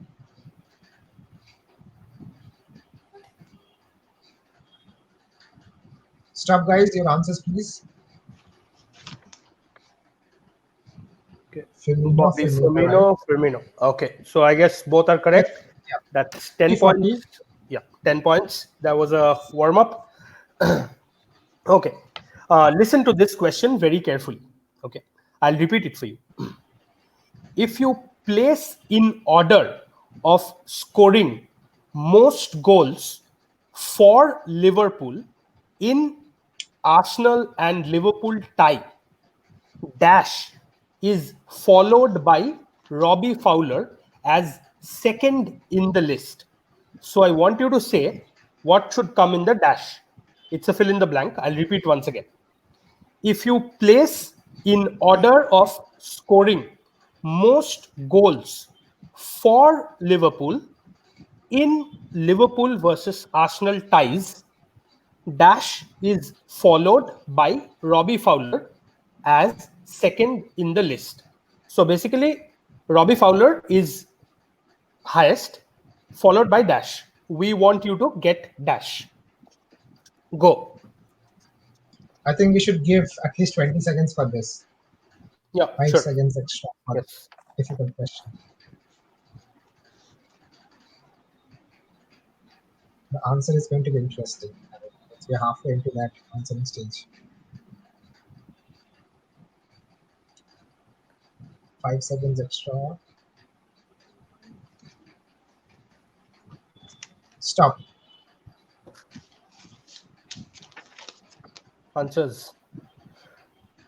Stop, guys. Your answers, please. Okay. Firmino. Firmino. Okay. So I guess both are correct. Yeah. That's 10 points. Yeah, 10 points. That was a warm-up. Okay. Listen to this question very carefully. Okay. I'll repeat it for you. If you place in order of scoring most goals for Liverpool in Arsenal and Liverpool tie, dash is followed by Robbie Fowler as second in the list. So I want you to say what should come in the dash. It's a fill in the blank. I'll repeat once again. If you place in order of scoring most goals for Liverpool in Liverpool versus Arsenal ties, dash is followed by Robbie Fowler as second in the list. So basically, Robbie Fowler is highest, followed by dash. We want you to get dash. Go. I think we should give at least 20 seconds for this. Yeah, 5 sure. seconds extra for Yes. difficult question. The answer is going to be interesting. We're halfway into that answering stage. 5 seconds extra. Stop. Answers.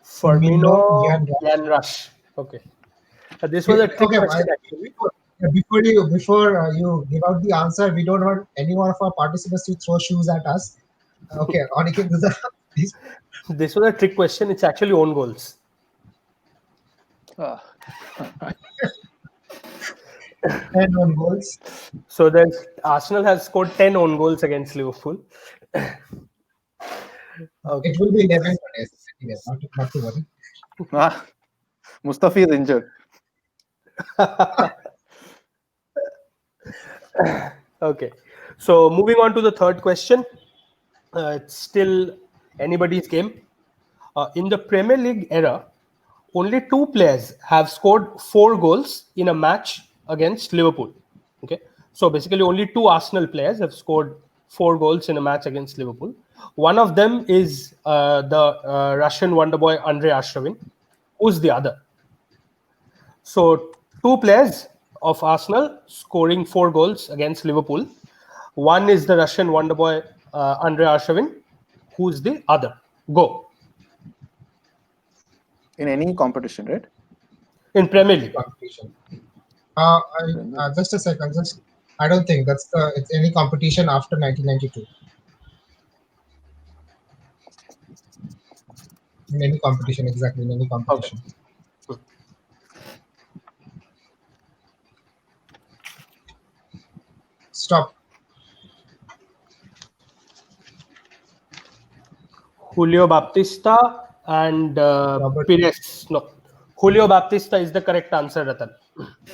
Firmino, Jan Rush. Okay. This was a trick question actually. Before you give out the answer, we don't want any one of our participants to throw shoes at us. Okay, Oniket, please. This was a trick question. It's actually own goals. 10 own goals. So there's Arsenal has scored 10 own goals against Liverpool. Okay. It will be 11 today. Yes, not to worry. Mustafi is injured. Okay. So moving on to the third question. It's still anybody's game. In the Premier League era, only 2 players have scored 4 goals in a match against Liverpool. Okay. So basically only 2 Arsenal players have scored 4 goals in a match against Liverpool. One of them is the Russian wonder boy Andrei Ashravin. Who's the other? So 2 players of Arsenal scoring 4 goals against Liverpool. One is the Russian wonder boy Andrei Ashravin. Who's the other? Go. In any competition, right? In Premier League. Competition. Just a second. I don't think it's any competition after 1992. In any competition, exactly, in any competition. Okay. Stop. Julio Baptista and Robert. Pires. No, Julio Baptista is the correct answer, Ratan.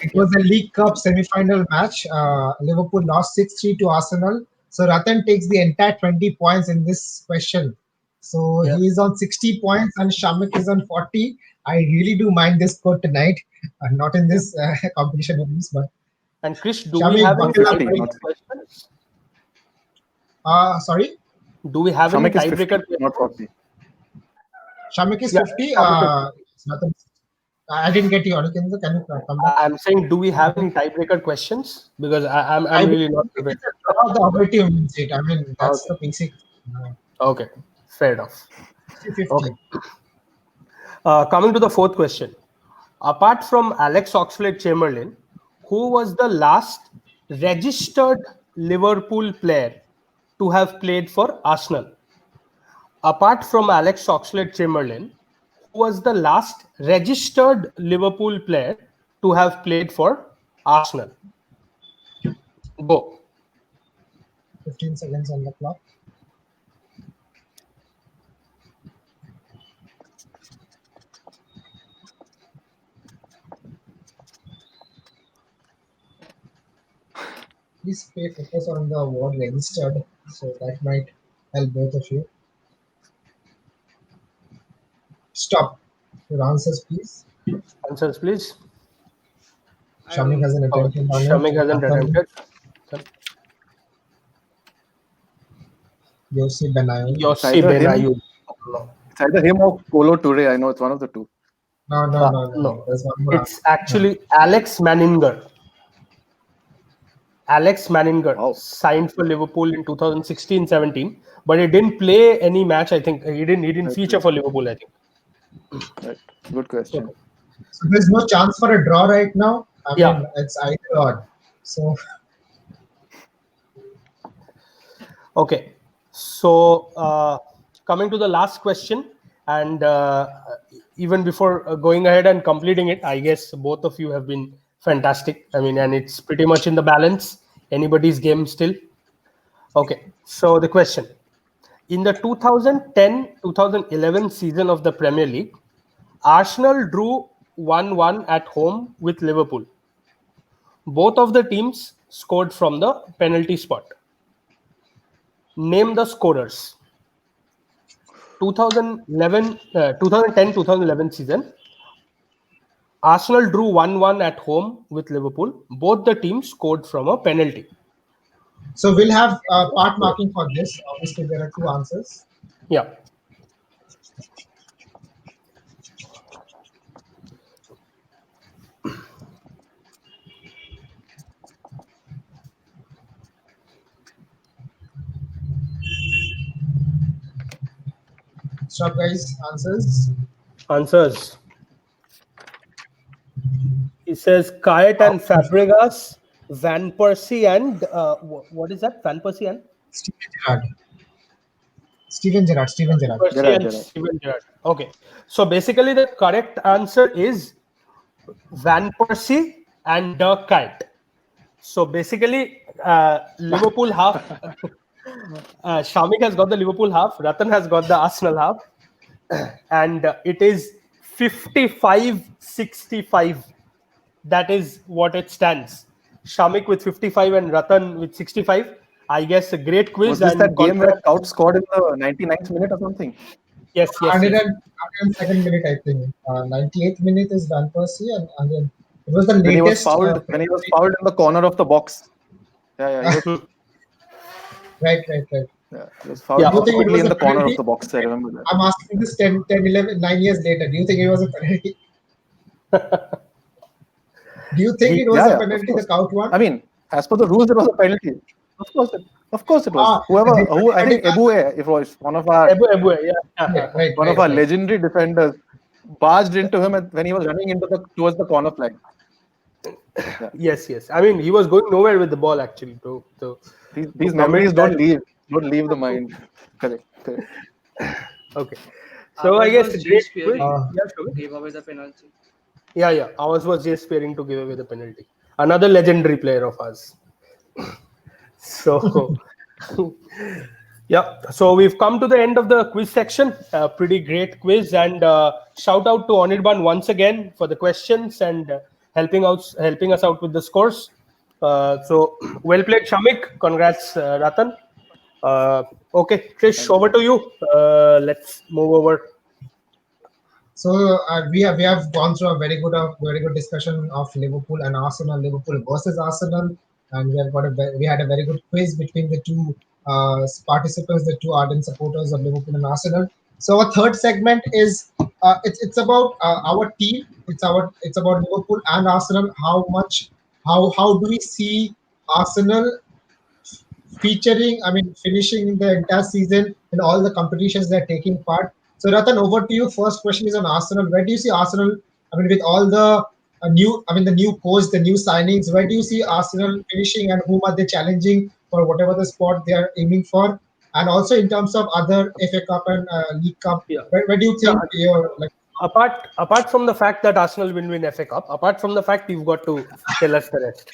It was a League Cup semi-final match. Liverpool lost 6-3 to Arsenal. So Ratan takes the entire 20 points in this question. So Yeah. he is on 60 points and Shamik is on 40. I really do mind this score tonight. Not in this competition, at least, but And Krish, do Shamik, we have any buckle up, tiebreaker not- questions? sorry, Do we have Shamik any is 50, tiebreaker? not 40. Shamik is Yeah, 50. Shamik It's nothing. I didn't get you. Can you come back? I'm saying, do we have any tiebreaker questions? Because I'm really not prepared. Draw the objective means it. I mean, that's Okay. the basic. Okay, fair enough. 50-50. Okay. Coming to the fourth question. Apart from Alex Oxlade-Chamberlain, who was the last registered Liverpool player to have played for Arsenal? Apart from Alex Oxlade-Chamberlain, who was the last registered Liverpool player to have played for Arsenal? Go. 15 seconds on the clock. Please pay focus on the word registered, so that might help both of you. Stop. Your answers, please. Answers, please. Shamik has an attention on it. Shamik hasn't Ratan, attempted. Yossi Benayoun. Yossi either him- Benayoun. No. It's either him or Kolo Toure. I know it's one of the two. No. There's one more. It's actually Alex Manninger. Alex Manninger Wow. signed for Liverpool in 2016-17, but he didn't play any match. I think he didn't feature for Liverpool. I think. Right. Good question. So there's no chance for a draw right now. I Yeah. mean, it's either or. So Okay, so coming to the last question, and even before going ahead and completing it, I guess both of you have been fantastic. I mean, and it's pretty much in the balance. Anybody's game still. Okay, so the question. In the 2010-2011 season of the Premier League, Arsenal drew 1-1 at home with Liverpool. Both of the teams scored from the penalty spot. Name the scorers. 2010-2011 season, Arsenal drew 1-1 at home with Liverpool. Both the teams scored from a penalty. we'll have part marking for this. Obviously, there are two answers. Yeah. Stop, guys. Answers. Answers. He says Kayet and Fabregas, Van Persie and what is that? Van Persie and Steven Gerrard. Steven Gerrard. Persie Gerrard, and Gerrard. Steven Gerrard. Okay. So basically the correct answer is Van Persie and Dirk Kuyt. So basically, Liverpool half. Shamik has got the Liverpool half. Ratan has got the Arsenal half, and it is 55-65. That is what it stands. Shamik with 55 and Ratan with 65. I guess a great quiz. Was this and that game where congrats. Couch scored in the 99th minute or something? Yes, yes, 100 yes. and 102nd minute, I think. 98th minute is Van Persie, and then it was the When he was latest. fouled, when he was fouled in the corner of the box. Yeah, he was, Right. yeah, he was fouled Yeah. Do you think it perfectly was in a the corner penalty? of the box. I remember that. I'm asking this 10, 11, 9 years later. Do you think it was a penalty? Do you think it was a Of penalty, the course. count one? I mean, as per the rules, it was a penalty. Of course it was. Ah, Who I think the- Ebue, if it was one of our Ebu, yeah. right, one of our right. legendary defenders, barged into him when he was running towards the corner flag. Yes, yes. I mean, he was going nowhere with the ball actually. These memories don't leave the mind. Correct. Okay. So I Ours guess was great Jay Spearing quiz. Yeah, sure. who gave away the penalty. Yeah. Ours was just Spearing to give away the penalty. Another legendary player of ours. So, yeah. So we've come to the end of the quiz section. Pretty great quiz, and shout out to Anirban once again for the questions and helping us out with the scores. So well played, Shamik. Congrats, Ratan. Okay, Trish, over to you. Let's move over. So we have gone through a very good discussion of Liverpool and Arsenal, Liverpool versus Arsenal, and we had a very good quiz between the two participants, the two ardent supporters of Liverpool and Arsenal. So our third segment is it's about our team. It's about Liverpool and Arsenal. How do we see Arsenal finishing the entire season in all the competitions they're taking part. So, Ratan, over to you. First question is on Arsenal. Where do you see Arsenal? With all the the new coach, the new signings, where do you see Arsenal finishing, and whom are they challenging for whatever the spot they are aiming for? And also in terms of other FA Cup and League Cup, Yeah. where do you think you're like? Apart from the fact that Arsenal will win FA Cup, apart from the fact you've got to tell us the rest.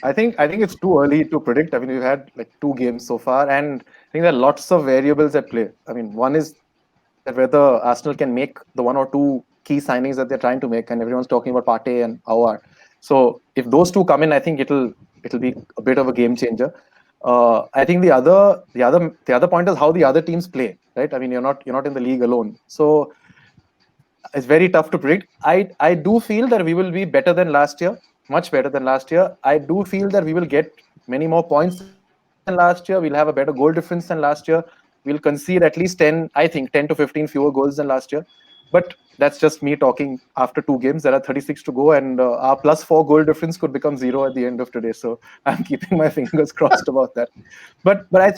I think it's too early to predict. I mean, we've had like 2 games so far, and I think there are lots of variables at play. I mean, one is that whether Arsenal can make the 1 or 2 key signings that they're trying to make, and everyone's talking about Partey and Aouar. So if those 2 come in, I think it'll be a bit of a game changer. I think the other point is how the other teams play, right? I mean, you're not in the league alone, so it's very tough to predict. I do feel that we will be better than last year, much better than last year. I do feel that we will get many more points than last year. We'll have a better goal difference than last year. We'll concede at least 10 to 15 fewer goals than last year. But that's just me talking after 2 games. There are 36 to go, and our +4 goal difference could become 0 at the end of today. So I'm keeping my fingers crossed about that. But I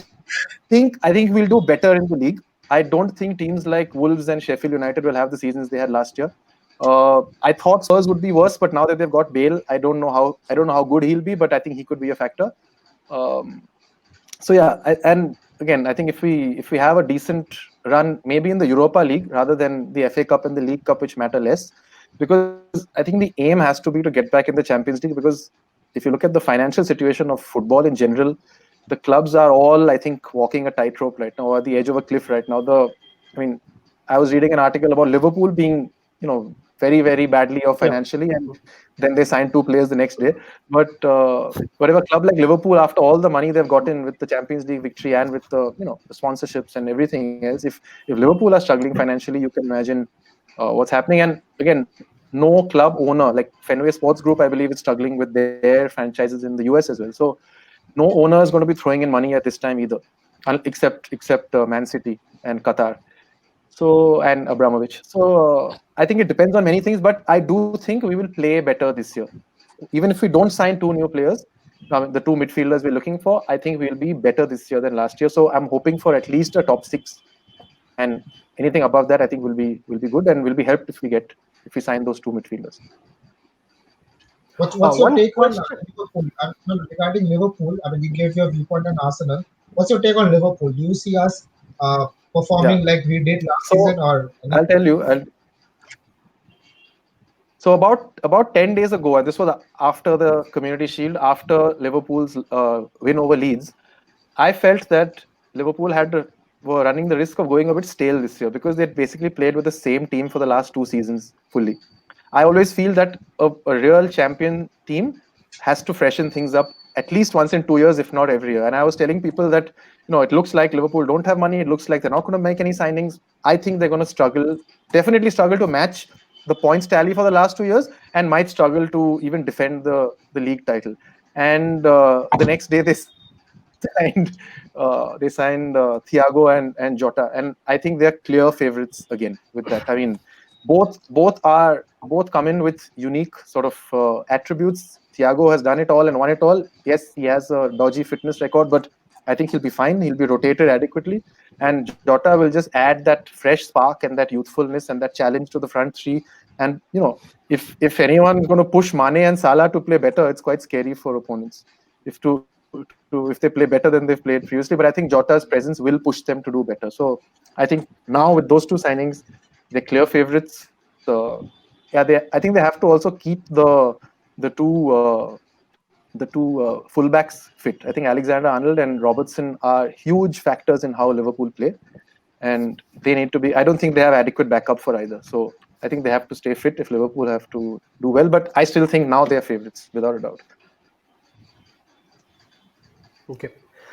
think we'll do better in the league. I don't think teams like Wolves and Sheffield United will have the seasons they had last year. I thought Spurs would be worse, but now that they've got Bale, I don't know how good he'll be, but I think he could be a factor. So yeah, and again, I think if we have a decent run, maybe in the Europa League rather than the FA Cup and the League Cup, which matter less, because I think the aim has to be to get back in the Champions League. Because if you look at the financial situation of football in general, the clubs are all, I think, walking a tightrope right now, or at the edge of a cliff right now. I was reading an article about Liverpool being, very, very badly off financially, and then they signed 2 players the next day. But whatever club like Liverpool, after all the money they've gotten with the Champions League victory and with the the sponsorships and everything else, if Liverpool are struggling financially, you can imagine what's happening. And again, no club owner like Fenway Sports Group, I believe, is struggling with their franchises in the US as well. So no owner is going to be throwing in money at this time either, except Man City and Qatar. So, and Abramovich. So I think it depends on many things, but I do think we will play better this year. Even if we don't sign 2 new players, the 2 midfielders we're looking for, I think we'll be better this year than last year. So I'm hoping for at least a top 6, and anything above that, I think will be good, and will be helped if we sign those 2 midfielders. What's your take on Liverpool? Regarding Liverpool, you gave your viewpoint on Arsenal. What's your take on Liverpool? Do you see us performing like we did last season, or? I'll tell you. So about 10 days ago, and this was after the Community Shield, after Liverpool's win over Leeds, I felt that Liverpool were running the risk of going a bit stale this year because they'd basically played with the same team for the last 2 seasons fully. I always feel that a real champion team has to freshen things up at least once in 2 years, if not every year. And I was telling people that, it looks like Liverpool don't have money. It looks like they're not going to make any signings. I think they're going to struggle, definitely struggle to match the points tally for the last 2 years, and might struggle to even defend the league title. And the next day they signed Thiago and Jota, and I think they're clear favorites again with that. I mean, both come in with unique sort of attributes. Thiago has done it all and won it all. Yes, he has a dodgy fitness record, but I think he'll be fine. He'll be rotated adequately, and Jota will just add that fresh spark and that youthfulness and that challenge to the front three. And if anyone's going to push Mane and Salah to play better, it's quite scary for opponents. If they play better than they've played previously, but I think Jota's presence will push them to do better. So I think now with those two signings, they're clear favorites. I think they have to also keep the two fullbacks fit. I think Alexander-Arnold and Robertson are huge factors in how Liverpool play, and they need to be. I don't think they have adequate backup for either. So I think they have to stay fit if Liverpool have to do well. But I still think now they are favorites without a doubt. Okay.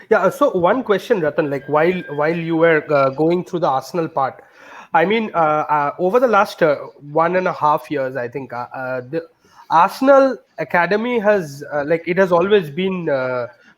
Yeah. So one question, Ratan, like while you were going through the Arsenal part, I mean, over the last 1.5 years, I think the Arsenal academy has it has always been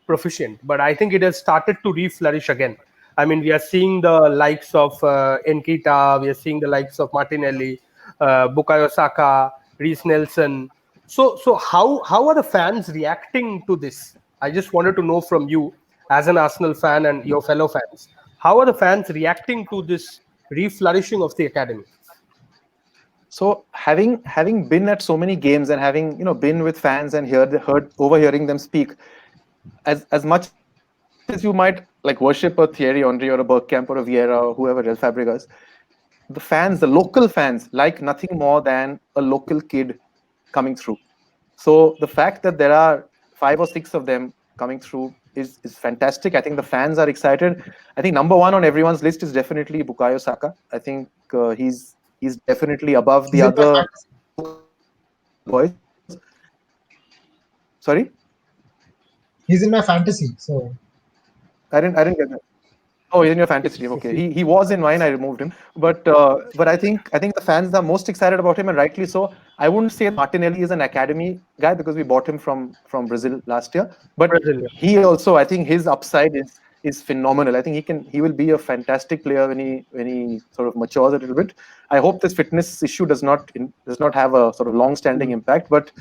proficient, but I think it has started to re-flourish again. I mean, we are seeing the likes of Nkita, we are seeing the likes of Martinelli, Bukayo Saka, Reece Nelson. So how are the fans reacting to this? I just wanted to know from you, as an Arsenal fan and your fellow fans, how are the fans reacting to this re-flourishing of the academy? So having been at so many games and having been with fans and overhearing them speak, as much as you might like worship a Thierry Henry or a Bergkamp or a Vieira or whoever else, Fabregas, the local fans, like nothing more than a local kid coming through. So the fact that there are 5 or 6 of them coming through is fantastic. I think the fans are excited. I think number one on everyone's list is definitely Bukayo Saka. I think he's definitely above the other boys. Sorry? He's in my fantasy, so I didn't get that. Oh, he's in your fantasy team. Okay, he was in mine. I removed him, but I think the fans are most excited about him, and rightly so. I wouldn't say Martinelli is an academy guy because we bought him from Brazil last year, but he also, I think his upside is phenomenal. I think he will be a fantastic player when he sort of matures a little bit. I hope this fitness issue does not have a sort of long-standing impact, but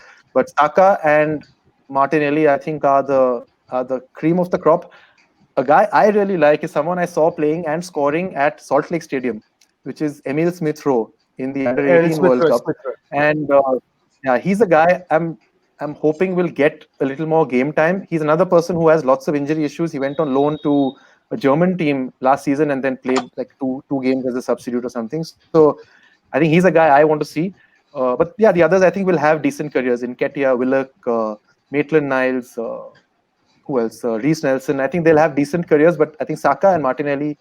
Saka and Martinelli, I think, are the cream of the crop. A guy I really like is someone I saw playing and scoring at Salt Lake Stadium, which is Emil Smith Rowe in the Under-18 World Cup. And he's a guy I'm hoping will get a little more game time. He's another person who has lots of injury issues. He went on loan to a German team last season and then played like two games as a substitute or something. So I think he's a guy I want to see. But yeah, the others I think will have decent careers. Nketiah, Willock, Maitland-Niles, who else? Reece Nelson. I think they'll have decent careers, but I think Saka and Martinelli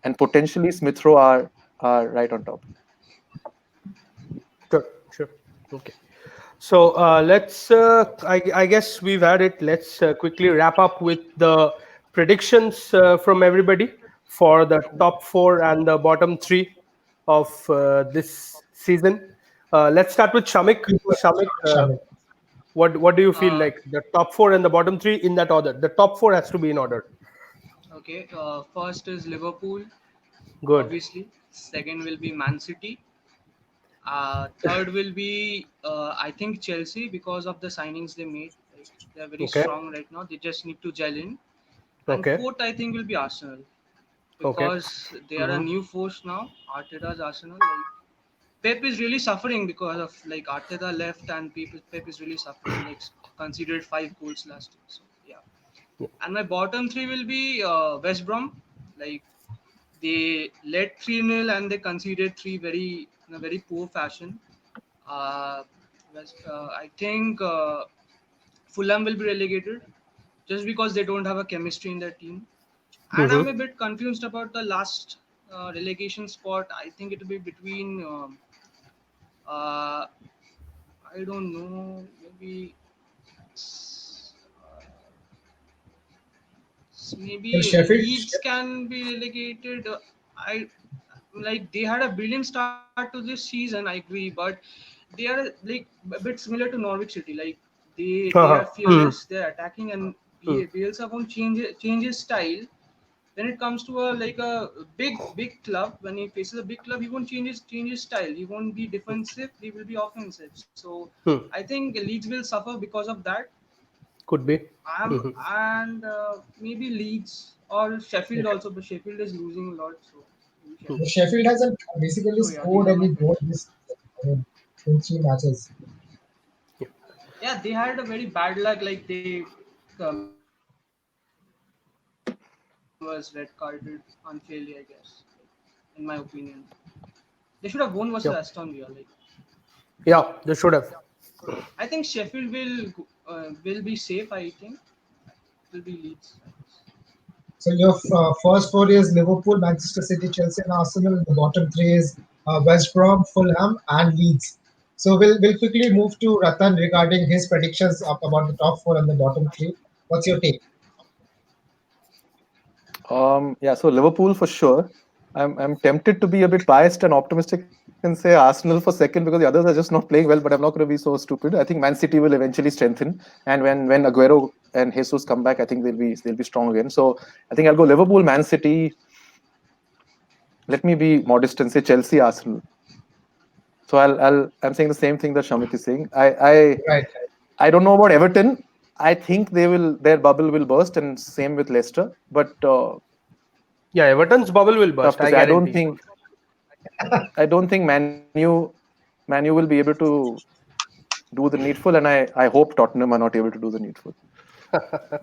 and potentially Smith Rowe are right on top. Sure. Okay. So let's. I guess we've had it. Let's quickly wrap up with the predictions from everybody for the top 4 and the bottom 3 of this season. Let's start with Shamik. Shamik. What do you feel like the top 4 and the bottom 3 in that order? The top 4 has to be in order. Okay. First is Liverpool. Good. Obviously. Second will be Man City. Third will be I think Chelsea because of the signings they made. Like, they're very strong right now. They just need to gel in. And fourth, I think, will be Arsenal because they are a new force now. Arteta's Arsenal. Like, Pep is really suffering because of like Arteta left and Pep is really suffering. Like conceded 5 goals last year. So yeah. And my bottom 3 will be West Brom. Like they led 3-0 and they conceded 3 in a very poor fashion. Uh, I think Fulham will be relegated just because they don't have a chemistry in their team. And I'm a bit confused about the last relegation spot. I think it will be between, uh, I don't know, maybe Well, maybe Sheffield, Leeds can be relegated. I like they had a brilliant start to this season. I agree, but they are like a bit similar to Norwich City. Like they are fearless. They are attacking, and Bielsa won't change his style. When it comes to a big club, when he faces a big club, he won't change his style. He won't be defensive. He will be offensive. So I think Leeds will suffer because of that. Could be. And maybe Leeds or Sheffield also, but Sheffield is losing a lot. So maybe Sheffield. Sheffield hasn't basically So yeah, these scored are my any goal predictions. this season. I mean, in 3 matches. Yeah, they had a very bad luck. Like they, Mason was red carded unfairly, I guess. In my opinion, they should have won versus Aston Villa. Like Yep. Yeah, they should have. I think Sheffield will be safe. I think it will be Leeds. I guess. So your first four is Liverpool, Manchester City, Chelsea, and Arsenal. The bottom three is West Brom, Fulham, and Leeds. So we'll quickly move to Ratan regarding his predictions about the top four and the bottom three. What's your take? Yeah, so Liverpool for sure. I'm tempted to be a bit biased and optimistic and say Arsenal for second because the others are just not playing well. But I'm not going to be so stupid. I think Man City will eventually strengthen, and when Aguero and Jesus come back, I think they'll be strong again. So I think I'll go Liverpool, Man City. Let me be modest and say Chelsea, Arsenal. So I'm saying the same thing that Shamik is saying. Right. I don't know about Everton. I think their bubble will burst, and same with Leicester. But Yeah, Everton's bubble will tough burst. to I say. guarantee. I don't think Manu will be able to do the needful, and I hope Tottenham are not able to do the needful. All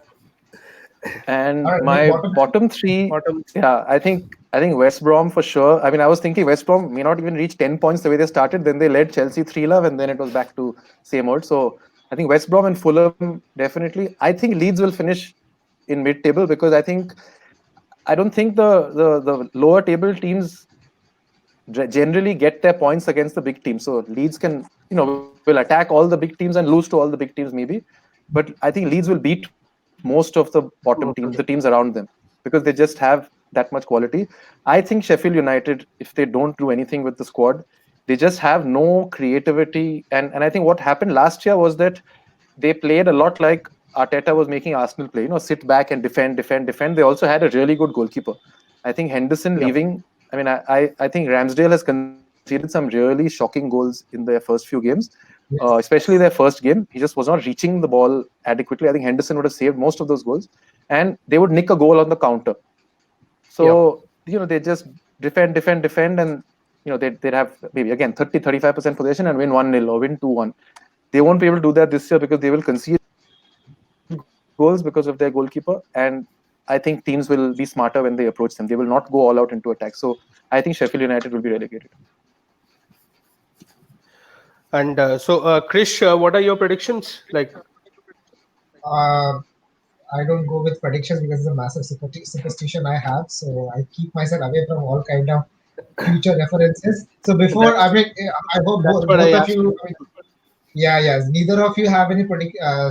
And right. Then my bottom three. bottom three, Bottom. yeah, I think West Brom for sure. I mean, I was thinking West Brom may not even reach 10 points the way they started. Then they led Chelsea 3-love, and then it was back to same old. So I think West Brom and Fulham definitely. I think Leeds will finish in mid-table because I don't think the lower table teams generally get their points against the big teams. So Leeds can, will attack all the big teams and lose to all the big teams maybe. But I think Leeds will beat most of the bottom teams, the teams around them, because they just have that much quality. I think Sheffield United, if they don't do anything with the squad, they just have no creativity. And I think what happened last year was that they played a lot like Arteta was making Arsenal play, sit back and defend, defend, defend. They also had a really good goalkeeper. I think Henderson Yep. leaving. I mean, I think Ramsdale has conceded some really shocking goals in their first few games, Yes. especially their first game. He just was not reaching the ball adequately. I think Henderson would have saved most of those goals, and they would nick a goal on the counter. So they just defend, defend, defend, and they'd have maybe again 30-35% possession and win 1-0 or win 2-1. They won't be able to do that this year because they will concede goals because of their goalkeeper. And I think teams will be smarter when they approach them. They will not go all out into attack. So I think Sheffield United will be relegated. And Krish, what are your predictions? Like, Uh, I don't go with predictions because it's a massive superstition I have. So I keep myself away from all kind of future references. So before, I that's mean, I hope that's what I both of asked you. you. I mean, yeah, yes. Neither of you have any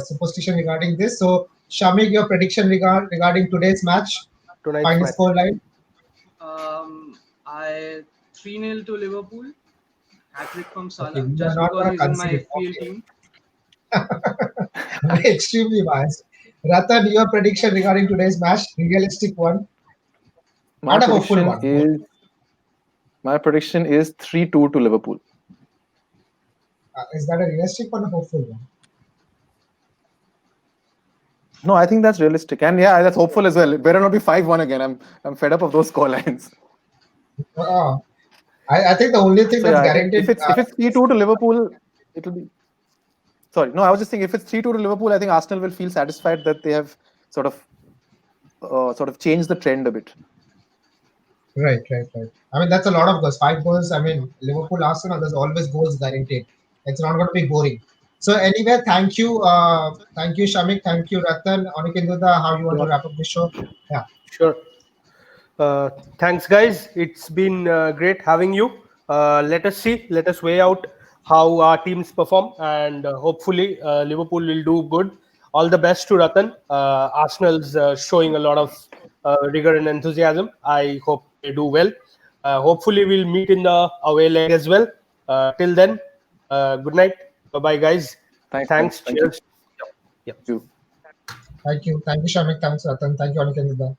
superstition regarding this. So, Shamik, your prediction regarding today's match, Tonight's final match. score line. I 3-0 to Liverpool. Hat trick from Okay, Salah we are just not because gonna he's in my consider. FPL Okay, team. extremely biased. Ratan, your prediction regarding today's match, realistic one My and a hopeful prediction one. Both. is my prediction is 3-2 to Liverpool. Is that a realistic one or hopeful one? No, I think that's realistic, and yeah, that's hopeful as well. It better not be 5-1 again. I'm fed up of those score lines. Uh, I think the only thing So that's yeah, I think guaranteed. if it's 3-2 to Liverpool, it'll be. Sorry, no, I was just saying if it's 3-2 to Liverpool, I think Arsenal will feel satisfied that they have sort of changed the trend a bit. Right. I mean, that's a lot of goals. 5 goals. I mean, Liverpool, Arsenal, there's always goals guaranteed. It's not going to be boring. So anyway, thank you, Shamik, thank you, Ratan, Anikenduda. How you want to Yeah. wrap up the show? Yeah. Sure. Thanks, guys. It's been great having you. Let us weigh out how our teams perform, and hopefully Liverpool will do good. All the best to Ratan. Arsenal's showing a lot of rigor and enthusiasm. I hope they do well. Hopefully, we'll meet in the away leg as well. Till then, good night. Bye bye, guys. Thanks, man. Thanks. Thank you. Cheers. Yep. You. Thank you, Shamik. Thanks, Ratan. Thank you, Anikenduda.